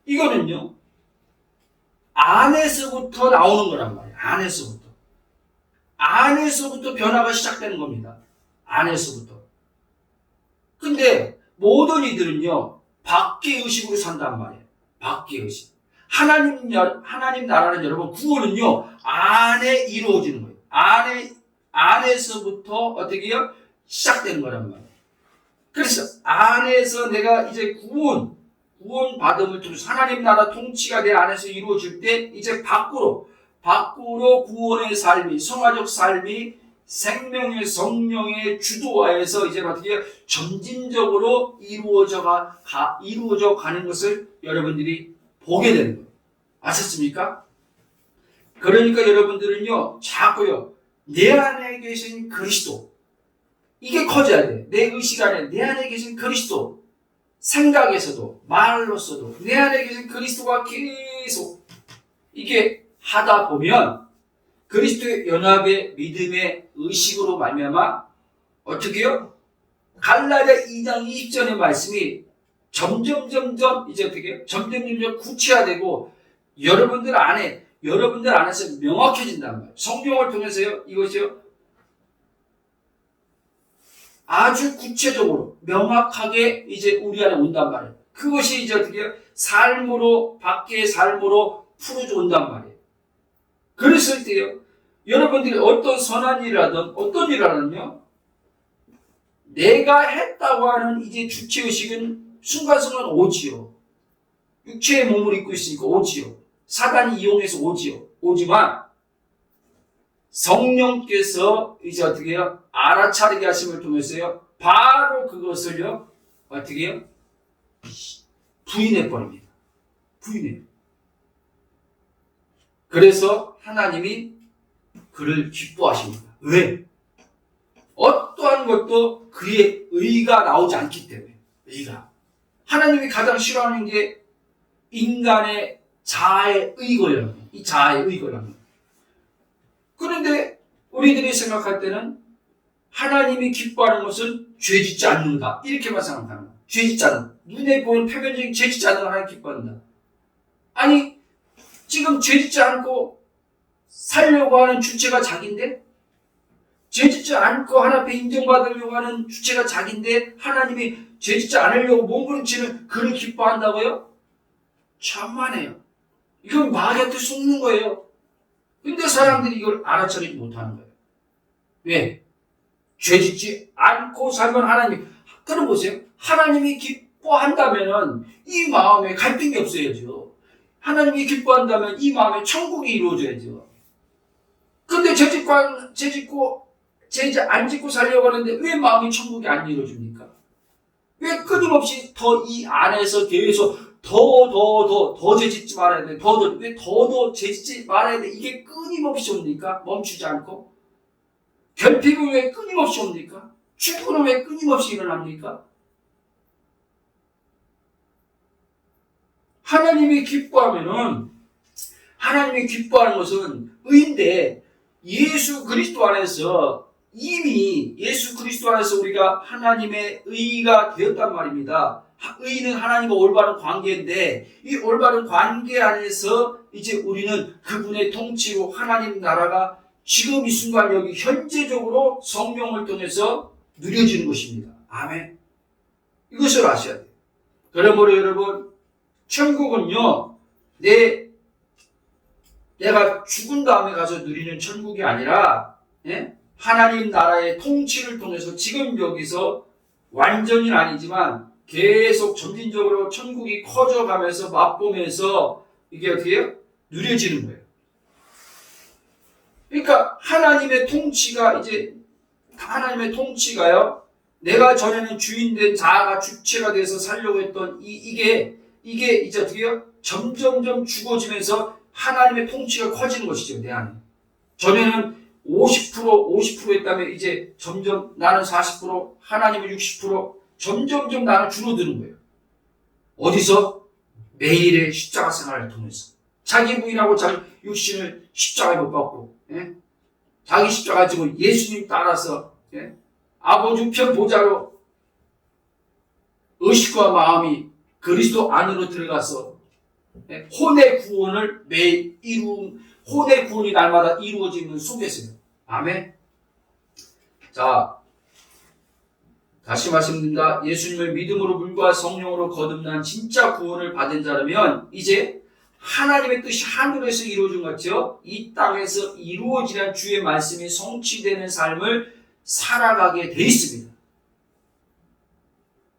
이거는요, 안에서부터 나오는 거란 말이에요. 안에서부터 변화가 시작되는 겁니다. 안에서부터. 근데 모든 이들은요, 밖의 의식으로 산단 말이에요. 밖의 의식. 하나님 나라는 여러분, 구원은요, 안에 이루어지는 거예요. 안에서부터 어떻게 해요? 시작되는 거란 말이에요. 그래서 안에서 내가 이제 구원 받음을 통해서 하나님 나라 통치가 내 안에서 이루어질 때 이제 밖으로 구원의 삶이, 성화적 삶이 생명의 성령의 주도하에서 이제 어떻게 점진적으로 이루어져 가는 것을 여러분들이 보게 되는 거예요. 아셨습니까? 그러니까 여러분들은요, 자꾸요, 내 안에 계신 그리스도, 이게 커져야 돼. 내 의식 안에 내 안에 계신 그리스도, 생각에서도 말로서도 내 안에 계신 그리스도가 계속 이게 하다 보면 그리스도의 연합의 믿음의 의식으로 말미암아 어떻게요? 갈라디아 2장 20절의 말씀이 점점 이제 어떻게 해요? 점점 구체화되고 여러분들 안에서 명확해진단 말이에요. 성경을 통해서요, 이것이요, 아주 구체적으로 명확하게 이제 우리 안에 온단 말이에요. 그것이 이제 어떻게 해요? 삶으로, 밖의 삶으로 풀어져 온단 말이에요. 그랬을 때요, 여러분들이 어떤 선한 일이라든 어떤 일을 하든요, 내가 했다고 하는 이제 주체의식은 순간순간 오지요. 육체의 몸을 입고 있으니까 오지요. 사단이 이용해서 오지만 성령께서 이제 어떻게 해요? 알아차리게 하심을 통해서요, 바로 그것을요, 어떻게 해요? 부인해버립니다. 부인해요. 그래서 하나님이 그를 기뻐하십니다. 왜? 어떠한 것도 그의 의가 나오지 않기 때문에. 의가. 하나님이 가장 싫어하는 게 인간의 자아의 의거예요. 이 자아의 의거라는 거예요. 그런데 우리들이 생각할 때는 하나님이 기뻐하는 것은 죄짓지 않는다. 이렇게만 생각하는 거예요. 죄짓지 않는다. 눈에 보이는 표면적인 죄짓지 않는 걸 하나님 기뻐한다. 아니, 지금 죄짓지 않고 살려고 하는 주체가 자기인데, 죄짓지 않고 하나님 앞에 인정받으려고 하는 주체가 자기인데 하나님이 죄짓지 않으려고 몸부림치는 그를 기뻐한다고요? 천만에요. 이건 마귀한테 속는 거예요. 근데 사람들이 이걸 알아차리지 못하는 거예요. 왜? 죄짓지 않고 살면 하나님, 그럼 보세요. 하나님이 기뻐한다면 이 마음에 갈등이 없어야죠. 하나님이 기뻐한다면 이 마음에 천국이 이루어져야죠. 근데 죄짓 안 짓고 살려고 하는데 왜 마음이 천국이 안 이루어집니까? 왜 끊임없이 더 이 안에서 계속 더 죄짓지 말아야 돼. 왜 더 죄짓지 말아야 돼. 이게 끊임없이 옵니까? 멈추지 않고. 결핍은 왜 끊임없이 옵니까? 축구는 왜 끊임없이 일어납니까? 하나님이 기뻐하는 것은 의인데, 예수 그리스도 안에서 이미 예수 그리스도 안에서 우리가 하나님의 의가 되었단 말입니다. 의는 하나님과 올바른 관계인데, 이 올바른 관계 안에서 이제 우리는 그분의 통치로 하나님 나라가 지금 이 순간 여기 현재적으로 성령을 통해서 누려지는 것입니다. 아멘. 이것을 아셔야 돼요. 그러므로 여러분, 천국은요, 내가 죽은 다음에 가서 누리는 천국이 아니라, 하나님 나라의 통치를 통해서 지금 여기서 완전히 아니지만 계속 점진적으로 천국이 커져가면서 맛보면서 이게 어떻게 해요? 누려지는 거예요. 그러니까 하나님의 통치가요, 내가 전에는 주인된 자아가 주체가 돼서 살려고 했던 이게 이제 어떻게 해요? 점점점 죽어지면서 하나님의 통치가 커지는 것이죠, 내 안에. 전에는 50% 했다면 이제 점점 나는 40%, 하나님은 60%, 점점점 나는 줄어드는 거예요. 어디서? 매일의 십자가 생활을 통해서. 자기 부인하고 자기 육신을 십자가에 못 박고, 자기 십자가 지고 예수님 따라서, 아버지 우편 보좌로 의식과 마음이 그리스도 안으로 들어가서 혼의 구원을 혼의 구원이 날마다 이루어지는 속에서요. 아멘. 자, 다시 말씀드립니다. 예수님을 믿음으로 물과 성령으로 거듭난 진짜 구원을 받은 자라면 이제 하나님의 뜻이 하늘에서 이루어진 것처럼 이 땅에서 이루어지는 주의 말씀이 성취되는 삶을 살아가게 돼 있습니다.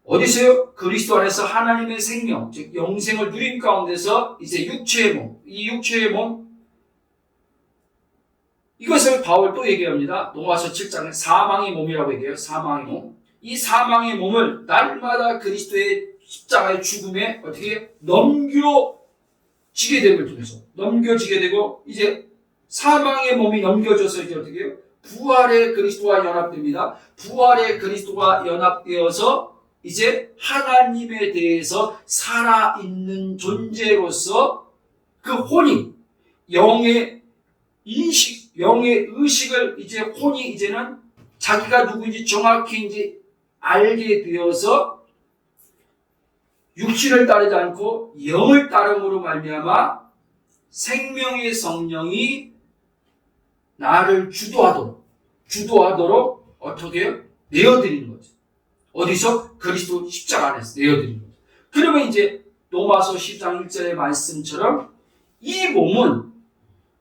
어디서요? 그리스도 안에서 하나님의 생명, 즉 영생을 누림 가운데서 이제 육체의 몸, 이 육체의 몸, 이것을 바울 또 얘기합니다. 로마서 7장에 사망의 몸이라고 얘기해요. 사망의 몸. 이 사망의 몸을 날마다 그리스도의 십자가의 죽음에 어떻게 넘겨지게 됨을 통해서 넘겨지게 되고, 이제 사망의 몸이 넘겨져서 이제 어떻게 해요? 부활의 그리스도와 연합됩니다. 부활의 그리스도와 연합되어서 이제 하나님에 대해서 살아있는 존재로서 그 혼이 영의 인식, 영의 의식을 이제 혼이 이제는 자기가 누구인지 정확히 이제 알게 되어서 육신을 따르지 않고 영을 따름으로 말미암아 생명의 성령이 나를 주도하도록 어떻게 해요? 내어드리는 거죠. 어디서? 그리스도 십자가 안에서 내어드리는 거죠. 그러면 이제 로마서 10장 1절의 말씀처럼 이 몸은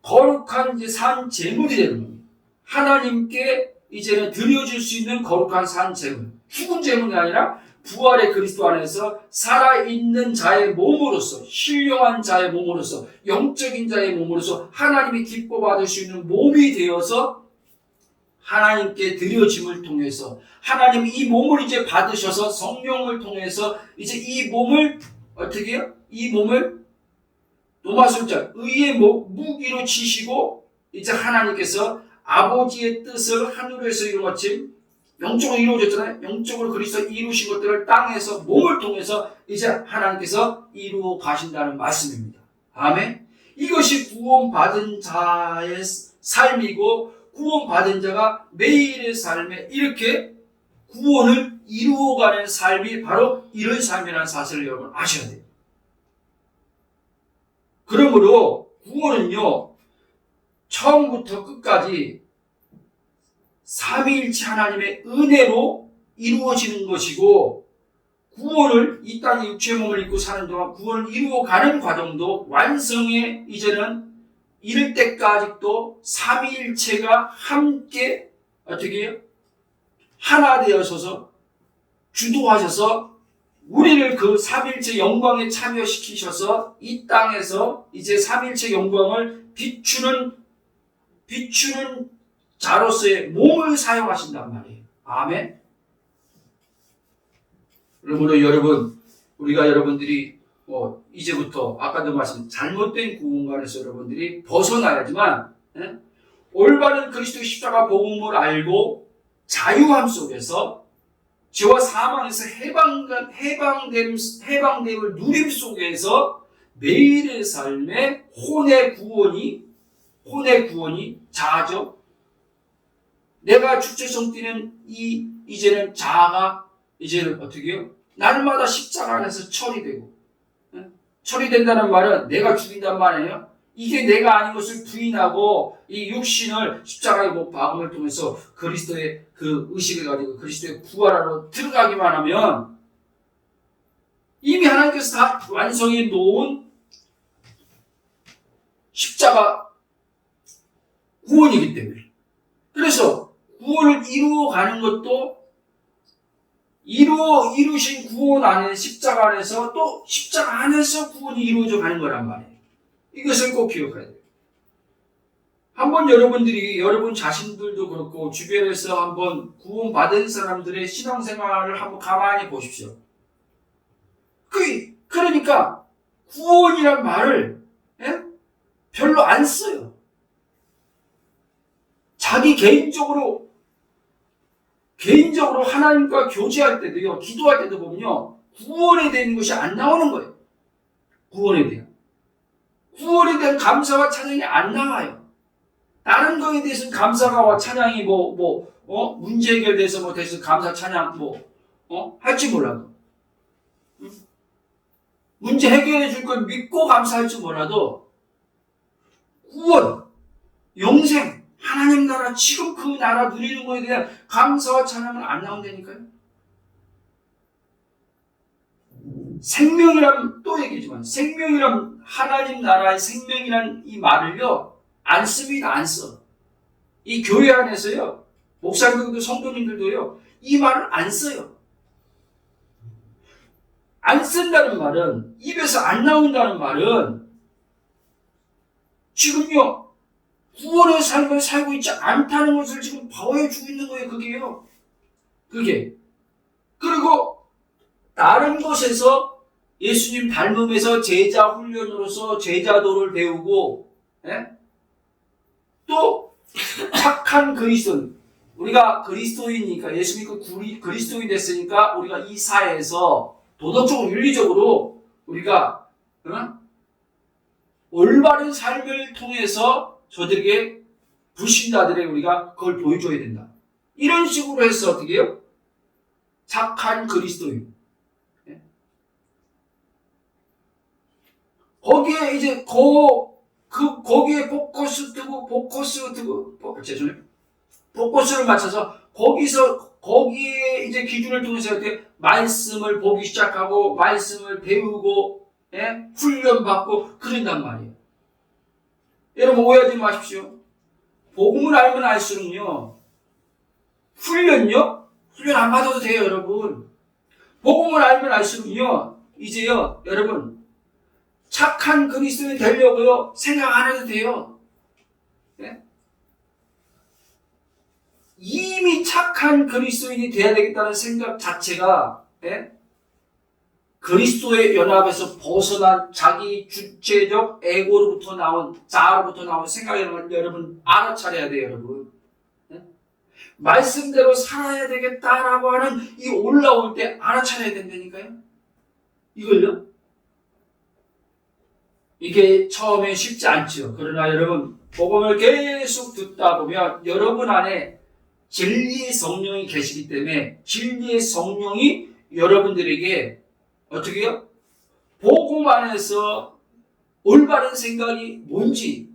거룩한 이제 산 제물이 되는 겁니다. 하나님께 이제는 드려줄 수 있는 거룩한 산 제물. 죽은 제물이 아니라 부활의 그리스도 안에서 살아있는 자의 몸으로서, 신령한 자의 몸으로서, 영적인 자의 몸으로서 하나님이 기뻐 받을 수 있는 몸이 되어서 하나님께 드려짐을 통해서 하나님이 이 몸을 이제 받으셔서 성령을 통해서 이제 이 몸을 어떻게 해요? 이 몸을 로마서 1장 의의 무기로 치시고 이제 하나님께서 아버지의 뜻을 하늘에서 이루어진 영적으로 이루어졌잖아요. 영적으로 그리스도 이루신 것들을 땅에서 몸을 통해서 이제 하나님께서 이루어 가신다는 말씀입니다. 아멘. 이것이 구원받은 자의 삶이고 구원받은 자가 매일의 삶에 이렇게 구원을 이루어가는 삶이 바로 이런 삶이라는 사실을 여러분 아셔야 돼요. 그러므로 구원은요, 처음부터 끝까지 삼위일체 하나님의 은혜로 이루어지는 것이고, 구원을 이 땅에 육체의 몸을 입고 사는 동안 구원을 이루어가는 과정도 완성에 이제는 이를 때까지도 삼위일체가 함께 어떻게 해요? 하나 되어서서 주도하셔서 우리를 그 삼위일체 영광에 참여시키셔서 이 땅에서 이제 삼위일체 영광을 비추는 자로서의 몸을 사용하신단 말이에요. 아멘. 그러므로 여러분, 우리가 여러분들이 이제부터 아까도 말씀 잘못된 구원관에서 여러분들이 벗어나야지만 올바른 그리스도 십자가 복음을 알고 자유함 속에서 죄와 사망에서 해방됨을 누림 속에서 매일의 삶에 혼의 구원이 자아죠. 내가 주체성 띠는 이제는 자아가 이제는 어떻게 해요? 날마다 십자가 안에서 처리되고, 처리된다는 말은 내가 죽인단 말이에요. 이게 내가 아닌 것을 부인하고 이 육신을 십자가에 못 박음을 통해서 그리스도의 그 의식을 가지고 그리스도의 부활하러 들어가기만 하면 이미 하나님께서 다 완성해 놓은 십자가 구원이기 때문에, 그래서 구원을 이루어가는 것도 이루신 구원 안에 십자가 안에서 또 십자가 안에서 구원이 이루어져 가는 거란 말이에요. 이것을 꼭 기억해야 돼요. 한번 여러분들이 여러분 자신들도 그렇고 주변에서 한번 구원받은 사람들의 신앙생활을 한번 가만히 보십시오. 그러니까 구원이란 말을 별로 안 써요. 자기 개인적으로 하나님과 교제할 때도요, 기도할 때도 보면요, 구원에 대한 것이 안 나오는 거예요. 구원에 대한 감사와 찬양이 안 나와요. 다른 거에 대해서는 감사와 찬양이 문제 해결돼서 대해서 감사 찬양 할지 몰라도, 문제 해결해 줄 걸 믿고 감사할지 몰라도, 구원, 영생, 하나님 나라, 지금 그 나라 누리는 거에 대한 감사와 찬양은 안 나온다니까요. 생명이란, 또 얘기지만, 생명이란, 하나님 나라의 생명이란 이 말을요, 안 씁니다, 안 써. 이 교회 안에서요, 목사님들도 성도님들도요, 이 말을 안 써요. 안 쓴다는 말은, 입에서 안 나온다는 말은, 지금요, 구원의 삶을 살고 있지 않다는 것을 지금 보여주고 있는 거예요, 그게요. 그리고 다른 곳에서 예수님 닮음에서 제자 훈련으로서 제자도를 배우고, 또 착한 그리스도인, 우리가 그리스도인이니까 예수 믿고 그리스도인 됐으니까 우리가 이 사회에서 도덕적으로 윤리적으로 우리가 올바른 삶을 통해서 저들에게 불신자들에게 우리가 그걸 보여줘야 된다. 이런 식으로 해서 어떻게 해요? 착한 그리스도인. 거기에 이제 거기에 포커스를 맞춰서 거기에 이제 기준을 통해서 이렇게 말씀을 보기 시작하고 말씀을 배우고 훈련받고 그런단 말이에요. 여러분 오해하지 마십시오. 복음을 알면 알수록요. 훈련 안 받아도 돼요, 여러분. 복음을 알면 알수록요. 이제요, 여러분 착한 그리스도인이 되려고요. 생각 안 해도 돼요. 이미 착한 그리스도인이 돼야 되겠다는 생각 자체가 그리스도의 연합에서 벗어난 자기 주체적 에고로부터 나온 자아로부터 나온 생각이라는 걸 여러분 알아차려야 돼요, 여러분. 말씀대로 살아야 되겠다라고 하는 이 올라올 때 알아차려야 된다니까요. 이걸요. 이게 처음에 쉽지 않죠. 그러나 여러분 복음을 계속 듣다 보면 여러분 안에 진리의 성령이 계시기 때문에 진리의 성령이 여러분들에게 어떻게 해요? 복음 안에서 올바른 생각이 뭔지,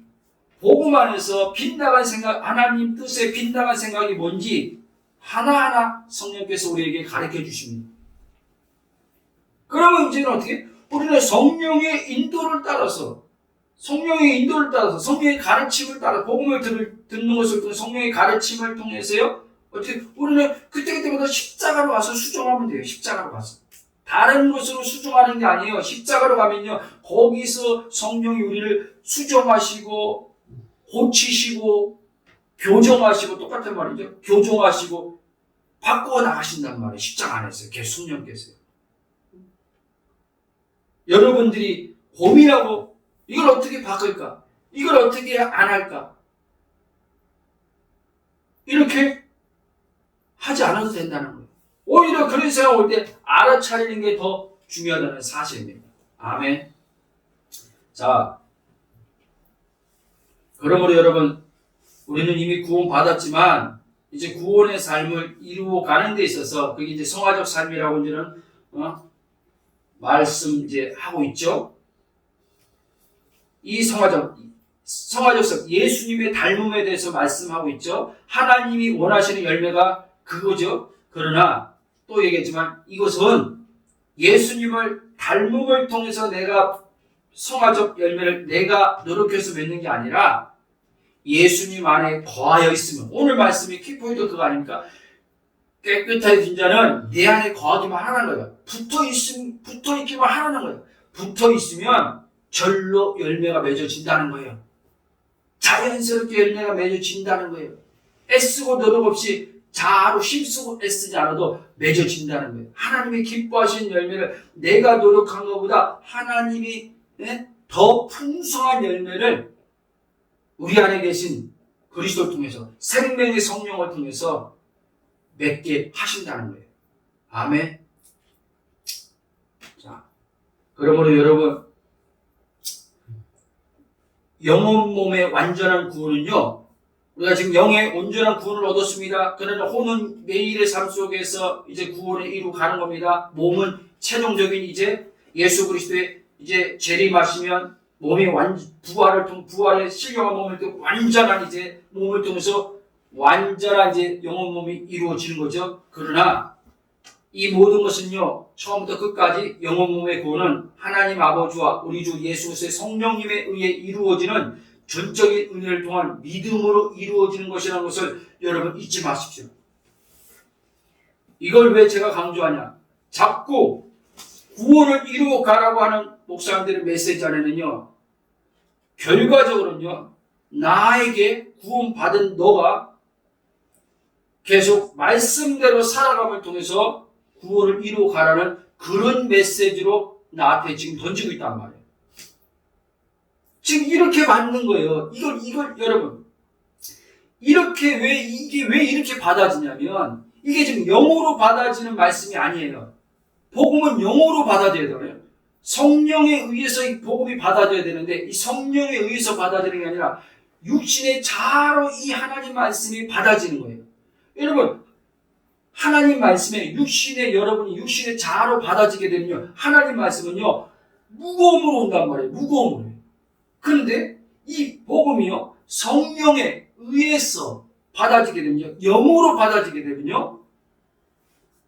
복음 안에서 빗나간 생각, 하나님 뜻에 빗나간 생각이 뭔지 하나하나 성령께서 우리에게 가르쳐 주십니다. 그러면 이제는 어떻게? 우리는 성령의 인도를 따라서 성령의 가르침을 따라 복음을 듣는 것을 통해 성령의 가르침을 통해서요. 어떻게 우리는 그때마다 십자가로 와서 수종하면 돼요. 십자가로 가서. 다른 곳으로 수종하는 게 아니에요. 십자가로 가면요. 거기서 성령이 우리를 수종하시고 고치시고 교정하시고 똑같은 말이죠. 교정하시고 바꾸어 나가신단 말이에요. 십자가 안에서 계속 성령께서요. 여러분들이 고민하고 이걸 어떻게 바꿀까? 이걸 어떻게 안 할까? 이렇게 하지 않아도 된다는 거예요. 오히려 그런 생각 올 때 알아차리는 게 더 중요하다는 사실입니다. 아멘. 자, 그러므로 여러분, 우리는 이미 구원받았지만 이제 구원의 삶을 이루어 가는 데 있어서 그게 이제 성화적 삶이라고 이제는 말씀 이제 하고 있죠. 이 성화적 삶, 예수님의 닮음에 대해서 말씀하고 있죠. 하나님이 원하시는 열매가 그거죠. 그러나 또 얘기했지만 이것은 예수님을 닮음을 통해서 내가 성화적 열매를 내가 노력해서 맺는 게 아니라 예수님 안에 거하여 있으면, 오늘 말씀이 키포인트 그거 아닙니까? 깨끗해진 자는 내 안에 거하기만 하라는 거예요. 붙어 있기만 하라는 거예요. 붙어 있으면 절로 열매가 맺어진다는 거예요. 자연스럽게 열매가 맺어진다는 거예요. 애쓰고 노력 없이 자아로 힘쓰고 애쓰지 않아도 맺어진다는 거예요. 하나님이 기뻐하시는 열매를 내가 노력한 것보다 하나님이 더 풍성한 열매를 우리 안에 계신 그리스도를 통해서 생명의 성령을 통해서 맺게 하신다는 거예요. 아멘. 자, 그러므로 여러분, 영혼 몸의 완전한 구원은요, 우리가 지금 영의 온전한 구원을 얻었습니다. 그러나 혼은 매일의 삶 속에서 이제 구원을 이루어 가는 겁니다. 몸은 최종적인 이제 예수 그리스도의 이제 재림하시면 몸이 부활의 신령한 몸을 통해 완전한 이제 몸을 통해서 완전한 이제 영혼 몸이 이루어지는 거죠. 그러나 이 모든 것은요, 처음부터 끝까지 영혼 몸의 구원은 하나님 아버지와 우리 주 예수 그리스도의 성령님에 의해 이루어지는 전적인 은혜를 통한 믿음으로 이루어지는 것이라는 것을 여러분 잊지 마십시오. 이걸 왜 제가 강조하냐? 자꾸 구원을 이루어 가라고 하는 목사님들의 메시지 안에는요, 결과적으로는요, 나에게 구원받은 너가 계속 말씀대로 살아감을 통해서 구원을 이루어 가라는 그런 메시지로 나한테 지금 던지고 있단 말이에요. 지금 이렇게 맞는 거예요. 이걸 여러분, 이게 왜 이렇게 받아지냐면, 이게 지금 영어로 받아지는 말씀이 아니에요. 복음은 영어로 받아들여야 돼요. 성령에 의해서 이 복음이 받아져야 되는데 이 성령에 의해서 받아들이는 게 아니라 육신의 자아로 이 하나님 말씀이 받아지는 거예요. 여러분, 하나님 말씀에 여러분이 육신의 자아로 받아지게 되면요, 하나님 말씀은요 무거움으로 온단 말이에요. 무거움으로. 그런데 이 복음이요 성령에 의해서 받아지게 되면요, 영으로 받아지게 되면요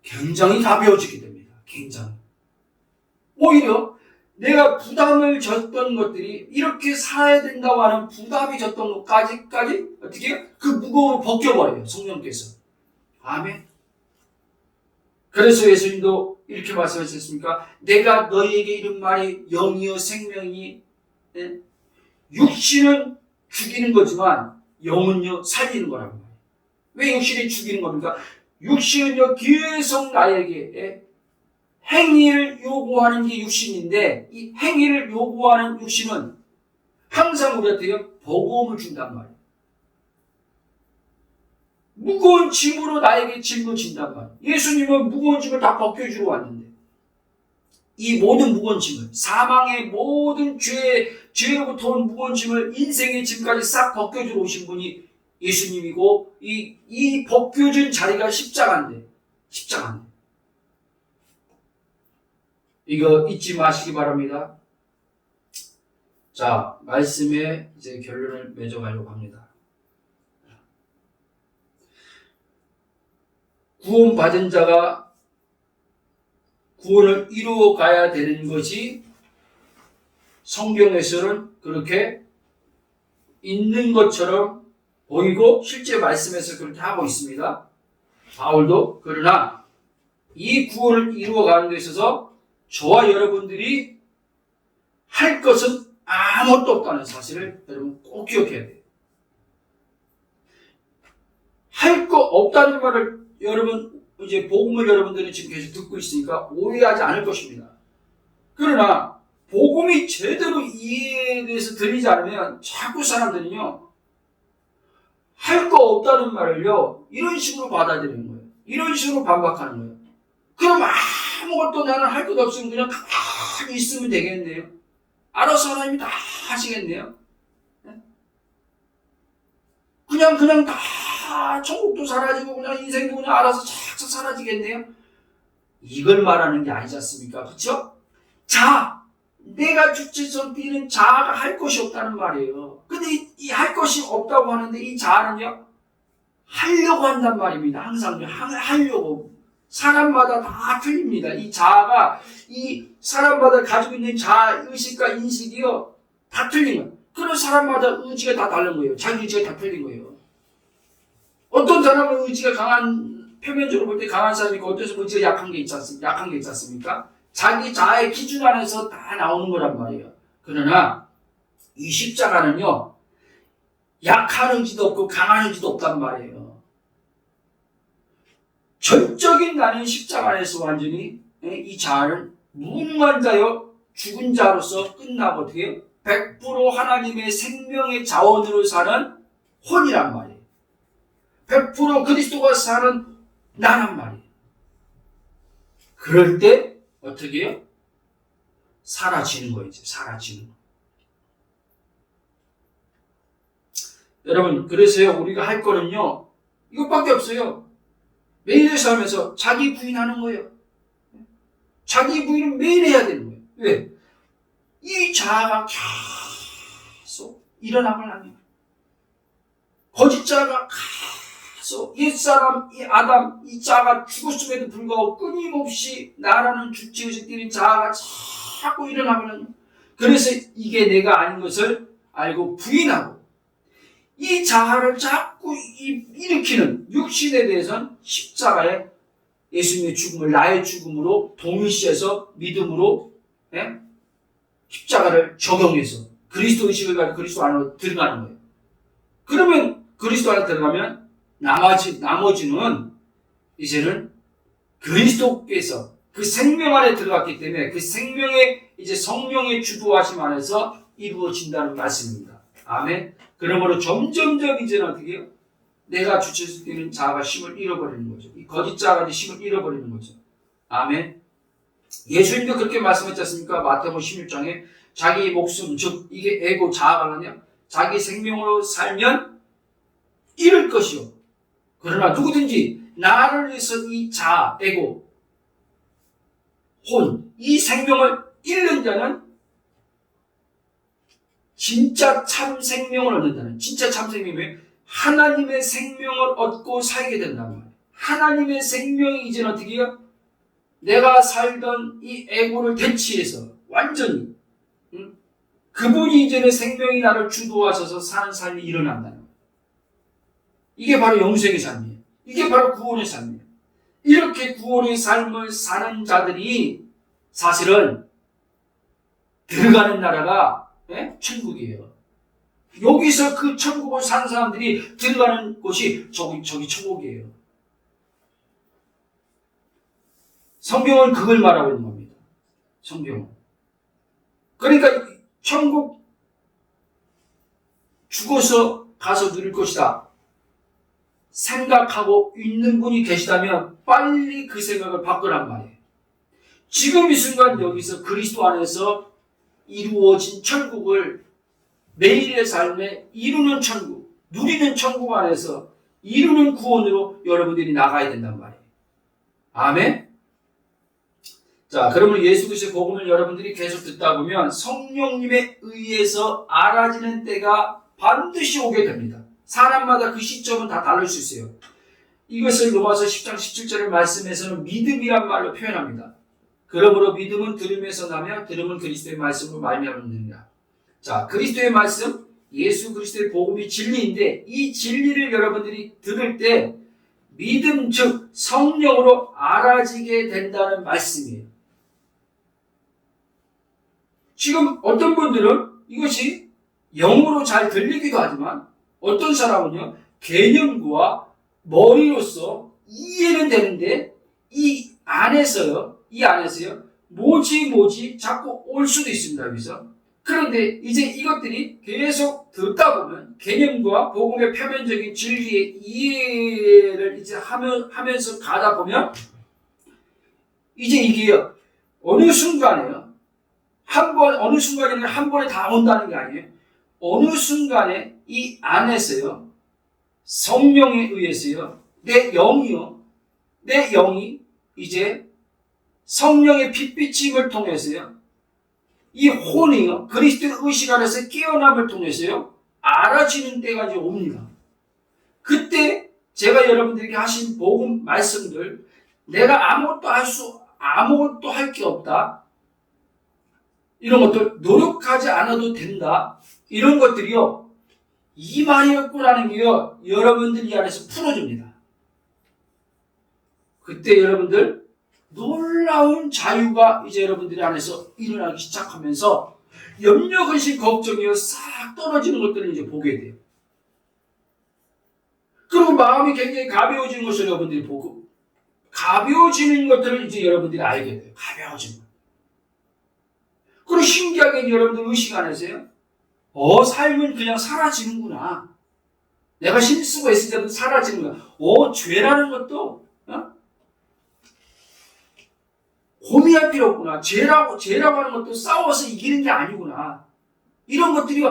굉장히 가벼워지게 됩니다. 굉장히. 오히려 내가 부담을 졌던 것들이 이렇게 살아야 된다고 하는 부담이 졌던 것까지 어떻게 해요? 그 무거움을 벗겨버려요. 성령께서. 아멘. 그래서 예수님도 이렇게 말씀하셨습니까? 내가 너희에게 이른 말이 영이요 생명이니, 예? 육신은 죽이는 거지만 영은요 살리는 거라고 말해요. 왜 육신이 죽이는 겁니까? 육신은요 계속 나에게, 예? 행위를 요구하는 게 육신인데 이 행위를 요구하는 육신은 항상 우리한테 버거움을 준단 말이에요. 무거운 짐으로 나에게 짊어진단 말이에요. 예수님은 무거운 짐을 다 벗겨주러 왔는데 이 모든 무거운 짐을, 사망의 모든 죄로부터 온 무거운 짐을, 인생의 짐까지 싹 벗겨주러 오신 분이 예수님이고 이 벗겨준 자리가 십자가인데 이거 잊지 마시기 바랍니다. 자, 말씀에 이제 결론을 맺어가려고 합니다. 구원받은 자가 구원을 이루어 가야 되는 것이 성경에서는 그렇게 있는 것처럼 보이고 실제 말씀에서 그렇게 하고 있습니다. 바울도. 그러나 이 구원을 이루어 가는 데 있어서 저와 여러분들이 할 것은 아무것도 없다는 사실을 여러분 꼭 기억해야 돼요. 할 거 없다는 말을 여러분 이제 복음을 여러분들이 지금 계속 듣고 있으니까 오해하지 않을 것입니다. 그러나 복음이 제대로 이해돼서 들리지 않으면 자꾸 사람들은요 할 거 없다는 말을요 이런 식으로 받아들이는 거예요. 이런 식으로 반박하는 거예요. 그럼 아무것도 나는 할 것 없으면 그냥 가만히 있으면 되겠네요. 알아서 하나님이 다 하시겠네요. 그냥 다 천국도 사라지고 그냥 인생도 그냥 알아서 착착 사라지겠네요. 이걸 말하는 게 아니지 않습니까? 그렇죠? 내가 주체성 뛰는 자아가 할 것이 없다는 말이에요. 근데 이 할 것이 없다고 하는데 이 자아는요 하려고 한단 말입니다. 항상 하려고. 사람마다 다 틀립니다. 이 자아가 이 사람마다 가지고 있는 자아 의식과 인식이요 다 틀린 거예요. 그런 사람마다 의지가 다 다른 거예요. 자기 의지가 다 틀린 거예요. 어떤 사람은 의지가 강한, 표면적으로 볼 때 강한 사람이 있고 어떤 사람은 의지가 약한 게 있지 않습니까? 자기 자아의 기준 안에서 다 나오는 거란 말이에요. 그러나 이 십자가는요 약한 의지도 없고 강한 의지도 없단 말이에요. 전적인 나는 십자가 안에서 완전히 이 자아를 무능한 죽은 자로서 끝나고 어떻게 해요? 100% 하나님의 생명의 자원으로 사는 혼이란 말이에요. 100% 그리스도가 사는 나란 말이에요. 그럴 때 어떻게 해요? 사라지는 거예요. 사라지는 거. 여러분, 그래서요 우리가 할 거는요 이것밖에 없어요. 매일의 삶에서 자기 부인하는 거예요. 자기 부인은 매일 해야 되는 거예요. 왜? 이 자아가 계속 일어나면 합니다. 거짓 자아가 계속 옛사람, 이 아담, 이 자아가 죽었음에도 불구하고 끊임없이 나라는 주체의식 뛰는 자아가 자꾸 일어나면 합니다. 그래서 이게 내가 아닌 것을 알고 부인하고 이 자아를 자꾸 일으키는 육신에 대해서는 십자가에 예수님의 죽음을 나의 죽음으로 동일시해서 믿음으로 십자가를 적용해서 그리스도 의식을 가지고 그리스도 안으로 들어가는 거예요. 그러면 그리스도 안에 들어가면 나머지는 이제는 그리스도께서 그 생명 안에 들어갔기 때문에 그 생명의 이제 성령의 주도하심 안에서 이루어진다는 말씀입니다. 아멘. 그러므로 점점점 이제는 어떻게 해요? 내가 주체에서 뛰는 자아가 힘을 잃어버리는 거죠. 이 거짓 자아가 힘을 잃어버리는 거죠. 아멘. 예수님도 그렇게 말씀했지 않습니까? 마태복음 16장에 자기 목숨, 즉 이게 에고 자아가는요, 자기 생명으로 살면 잃을 것이요. 그러나 누구든지 나를 위해서 이 자아, 에고, 혼, 이 생명을 잃는 자는 진짜 참 생명을 얻는다는, 진짜 참 생명이 하나님의 생명을 얻고 살게 된단 말이에요. 하나님의 생명이 이제는 어떻게 해요? 내가 살던 이 에고를 대치해서 완전히 그분이 이제는 생명이 나를 주도하셔서 사는 삶이 일어난다는 거예요. 이게 바로 영생의 삶이에요. 이게 바로 구원의 삶이에요. 이렇게 구원의 삶을 사는 자들이 사실은 들어가는 나라가 천국이에요. 여기서 그 천국을 사는 사람들이 들어가는 곳이 저기 천국이에요. 성경은 그걸 말하고 있는 겁니다. 성경은. 그러니까 천국 죽어서 가서 누릴 것이다 생각하고 있는 분이 계시다면 빨리 그 생각을 바꾸란 말이에요. 지금 이 순간 여기서 그리스도 안에서 이루어진 천국을 매일의 삶에 이루는 천국, 누리는 천국 안에서 이루는 구원으로 여러분들이 나가야 된단 말이에요. 아멘? 자, 그러면 예수 그리스도의 복음을 여러분들이 계속 듣다 보면 성령님에 의해서 알아지는 때가 반드시 오게 됩니다. 사람마다 그 시점은 다 다를 수 있어요. 이것을 로마서 10장 17절의 말씀에서는 믿음이란 말로 표현합니다. 그러므로 믿음은 들음에서 나며 들음은 그리스도의 말씀으로 말미암느니라. 자, 그리스도의 말씀, 예수 그리스도의 복음이 진리인데 이 진리를 여러분들이 들을 때 믿음 즉 성령으로 알아지게 된다는 말씀이에요. 지금 어떤 분들은 이것이 영으로 잘 들리기도 하지만 어떤 사람은요, 개념과 머리로서 이해는 되는데 이 안에서요, 뭐지 자꾸 올 수도 있습니다, 여기서. 그런데 이제 이것들이 계속 듣다 보면 개념과 복음의 표면적인 진리의 이해를 이제 하면서 가다 보면 이제 이게 어느 순간에요, 어느 순간에는 한 번에 다 온다는 게 아니에요. 어느 순간에 이 안에서요, 성령에 의해서요, 내 영이 이제 성령의 빛비침을 통해서요, 이 혼이요, 그리스도의 의식 안에서 깨어남을 통해서요, 알아지는 때가 이제 옵니다. 그때 제가 여러분들에게 하신 복음 말씀들, 내가 아무것도 할 게 없다, 이런 것들, 노력하지 않아도 된다, 이런 것들이요, 이 말이었구라는 게요, 여러분들 이 안에서 풀어줍니다. 그때 여러분들 놀라운 자유가 이제 여러분들이 안에서 일어나기 시작하면서 염려, 근심, 걱정이요 싹 떨어지는 것들을 이제 보게 돼요. 그리고 마음이 굉장히 가벼워지는 것을 여러분들이 보고, 가벼워지는 것들을 이제 여러분들이 알게 돼요. 가벼워지는 것. 그리고 신기하게 여러분들 의식 안에서요, 삶은 그냥 사라지는구나. 내가 힘쓰고 애쓸 때도 사라지는구나. 죄라는 것도 고민할 필요 없구나. 죄라고 하는 것도 싸워서 이기는 게 아니구나. 이런 것들이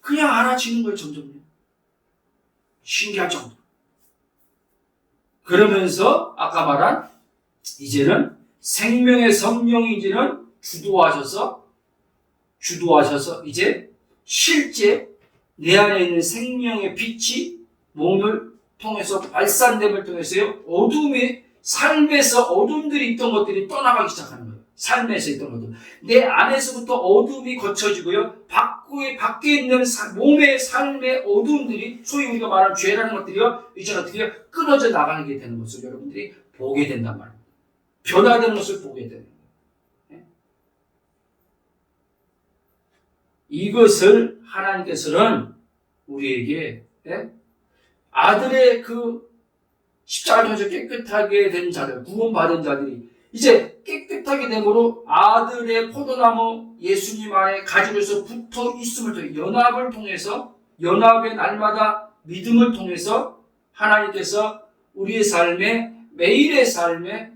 그냥 알아지는 거예요, 점점요. 신기할 정도. 그러면서 아까 말한 이제는 생명의 성령이 이제는 주도하셔서 이제 실제 내 안에 있는 생명의 빛이 몸을 통해서 발산됨을 통해서요, 삶에서 어둠들이 있던 것들이 떠나가기 시작하는 거예요. 삶에서 있던 것들. 내 안에서부터 어둠이 거쳐지고요, 밖에 있는 몸의 삶의 어둠들이, 소위 우리가 말하는 죄라는 것들이요, 이제 어떻게 끊어져 나가는 게 되는 것을 여러분들이 보게 된단 말입니다. 변화되는 것을 보게 되는 거예요. 이것을 하나님께서는 우리에게 아들의 그 십자가를 통해서 깨끗하게 된 자들, 구원받은 자들이 이제 깨끗하게 됨으로 아들의 포도나무 예수님 안에 가지고서 붙어 있음을 통해 연합을 통해서, 연합의 날마다 믿음을 통해서 하나님께서 우리의 삶에, 매일의 삶에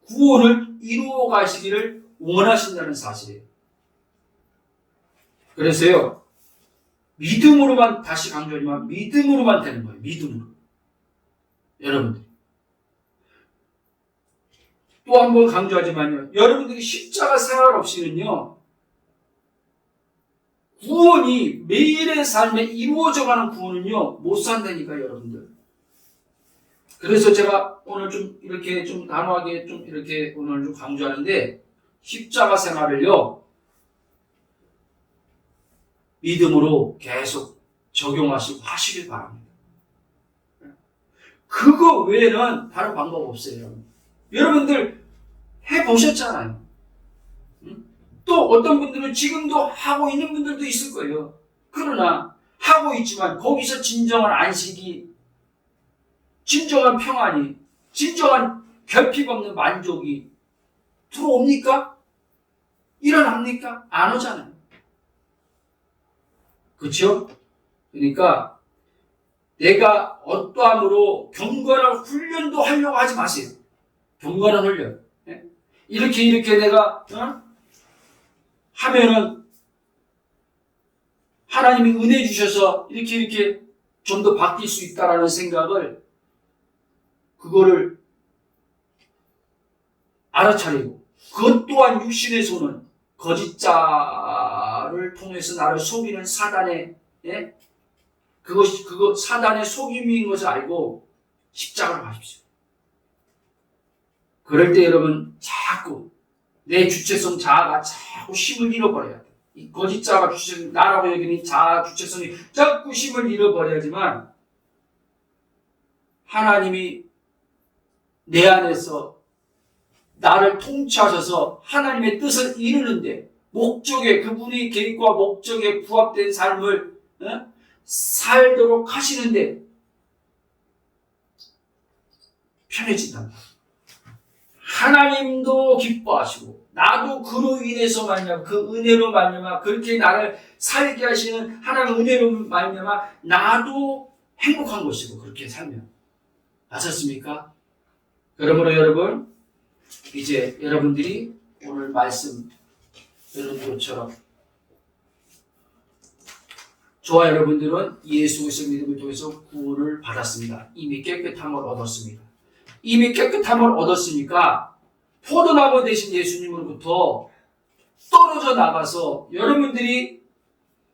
구원을 이루어 가시기를 원하신다는 사실이에요. 그래서요, 믿음으로만, 다시 강조하지만 믿음으로만 되는 거예요. 믿음으로. 여러분들. 또 한 번 강조하지만요, 여러분들이 십자가 생활 없이는요, 구원이 매일의 삶에 이루어져가는 구원은요, 못 산다니까요, 여러분들. 그래서 제가 오늘 좀 이렇게 좀 단호하게 좀 이렇게 오늘 좀 강조하는데, 십자가 생활을요, 믿음으로 계속 적용하시고 하시길 바랍니다. 그거 외에는 다른 방법 없어요. 여러분들 해보셨잖아요. 또 어떤 분들은 지금도 하고 있는 분들도 있을 거예요. 그러나 하고 있지만 거기서 진정한 안식이, 진정한 평안이, 진정한 결핍 없는 만족이 들어옵니까? 일어납니까? 안 오잖아요. 그렇죠? 그러니까 내가 어떠함으로 경건한 훈련도 하려고 하지 마세요. 경건한 훈련. 이렇게 내가 하면은 하나님이 은혜 주셔서 이렇게 좀 더 바뀔 수 있다라는 생각을, 그거를 알아차리고, 그것 또한 육신의 손은 거짓자를 통해서 나를 속이는 사단의, 그거 사단의 속임인 것을 알고 십자가를 하십시오. 그럴 때 여러분 자꾸 내 주체성 자아가 자꾸 힘을 잃어버려야 돼. 이 거짓자가 주체성, 나라고 여기는 자아 주체성이 자꾸 힘을 잃어버려야지만 하나님이 내 안에서 나를 통치하셔서 하나님의 뜻을 이루는데, 목적에, 그분의 계획과 목적에 부합된 삶을 살도록 하시는데 편해진다. 하나님도 기뻐하시고 나도 그로 인해서 말미암아, 그 은혜로 말미암아, 그렇게 나를 살게 하시는 하나님의 은혜로 말미암아 나도 행복한 것이고, 그렇게 살면. 아셨습니까? 그러므로 여러분, 이제 여러분들이 오늘 말씀 들은 것처럼 저와 여러분들은 예수 그리스도의 믿음을 통해서 구원을 받았습니다. 이미 깨끗함을 얻었습니다. 이미 깨끗함을 얻었으니까 포도나무 되신 예수님으로부터 떨어져 나가서 여러분들이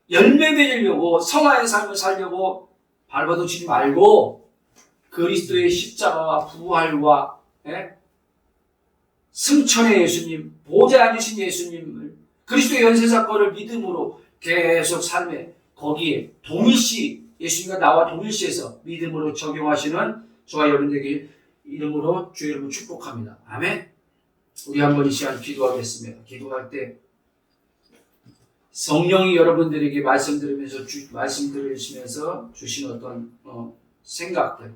열매 맺으려고, 성화의 삶을 살려고 발버둥치지 말고 그리스도의 십자가와 부활과 승천의 예수님, 보좌에 앉으신 예수님을, 그리스도의 연쇄사건을 믿음으로 계속 삶에, 거기에 동일시, 예수님과 나와 동일시해서 믿음으로 적용하시는 저와 여러분들에게 이름으로 주의 이름을 축복합니다. 아멘. 우리 한번 이 시간 기도하겠습니다. 기도할 때 성령이 여러분들에게 말씀 들으시면서 주신 어떤 생각들,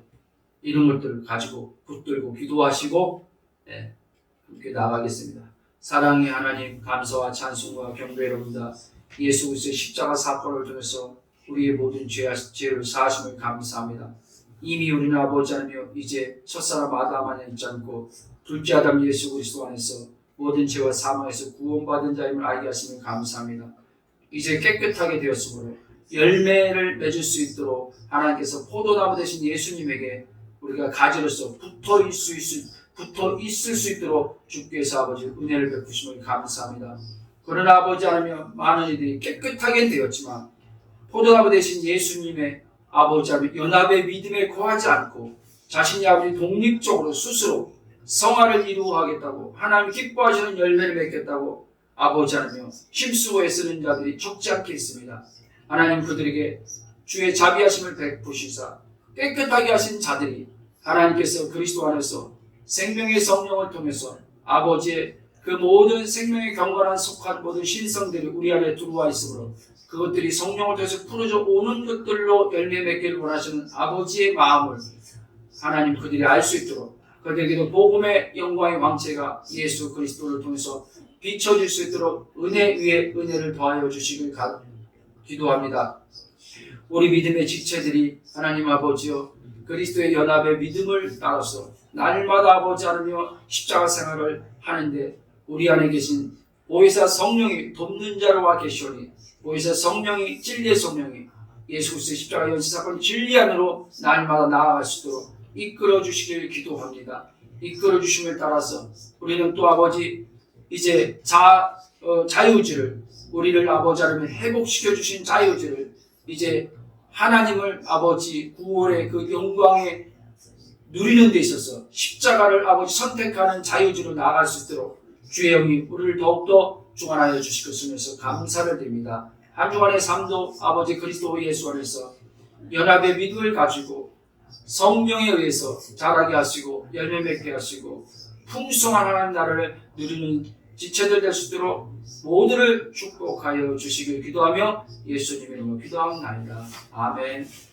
이런 것들을 가지고 붙들고 기도하시고 함께 나가겠습니다. 사랑의 하나님, 감사와 찬송과 경배롭니다. 예수 그리스도의 십자가 사건을 통해서 우리의 모든 죄를 사하심을 감사합니다. 이미 우리는 아버지 하나며 이제 첫사람 아담 안에 있지 않고 둘째 아담 예수 그리스도 안에서 모든 죄와 사망에서 구원받은 자임을 알게 하심을 감사합니다. 이제 깨끗하게 되었으므로 열매를 맺을 수 있도록 하나님께서 포도나무 되신 예수님에게 우리가 가지로서 붙어 있을 수 있도록 주께서 아버지 은혜를 베푸심을 감사합니다. 그러나 아버지 하나님, 많은 이들이 깨끗하게 되었지만 포도나무 되신 예수님의 아버지 하나님 연합의 믿음에 거하지 않고 자신이 아버지 독립적으로 스스로 성화를 이루어가겠다고, 하나님 기뻐하시는 열매를 맺겠다고 아버지 하나님 힘쓰고 애쓰는 자들이 적지 않게 있습니다. 하나님 그들에게 주의 자비하심을 베푸시사 깨끗하게 하신 자들이 하나님께서 그리스도 안에서 생명의 성령을 통해서 아버지의 그 모든 생명의 경건한 속한 모든 신성들이 우리 안에 들어와 있으므로 그것들이 성령을 통해서 풀어져 오는 것들로 열매 맺기를 원하시는 아버지의 마음을 하나님 그들이 알 수 있도록, 그들에게도 복음의 영광의 왕체가 예수 그리스도를 통해서 비춰질 수 있도록 은혜 위에 은혜를 더하여 주시길 기도합니다. 우리 믿음의 지체들이 하나님 아버지여 그리스도의 연합의 믿음을 따라서 날마다 아버지 하며 십자가 생활을 하는데 우리 안에 계신 보혜사 성령이 돕는 자로 와 계시오니 보혜사 성령이 진리의 성령이 예수 그리스도의 십자가 연시 사건 진리 안으로 날마다 나아갈 수 있도록 이끌어 주시길 기도합니다. 이끌어 주심을 따라서 우리는 또 아버지 이제 자유지를 우리를 아버지 하나님 회복시켜 주신 자유지를 이제 하나님을 아버지 구원의 그 영광에 누리는 데 있어서 십자가를 아버지 선택하는 자유지로 나아갈 수 있도록 주의 영이 우리를 더욱더 주관하여 주실 것을 위해서 감사를 드립니다. 한 주간의 삶도 아버지 그리스도 예수 안에서 연합의 믿음을 가지고 성령에 의해서 자라게 하시고 열매 맺게 하시고 풍성한 하나님 나라를 누리는 지체들 될 수 있도록 모두를 축복하여 주시길 기도하며 예수님의 이름으로 기도합니다. 아멘.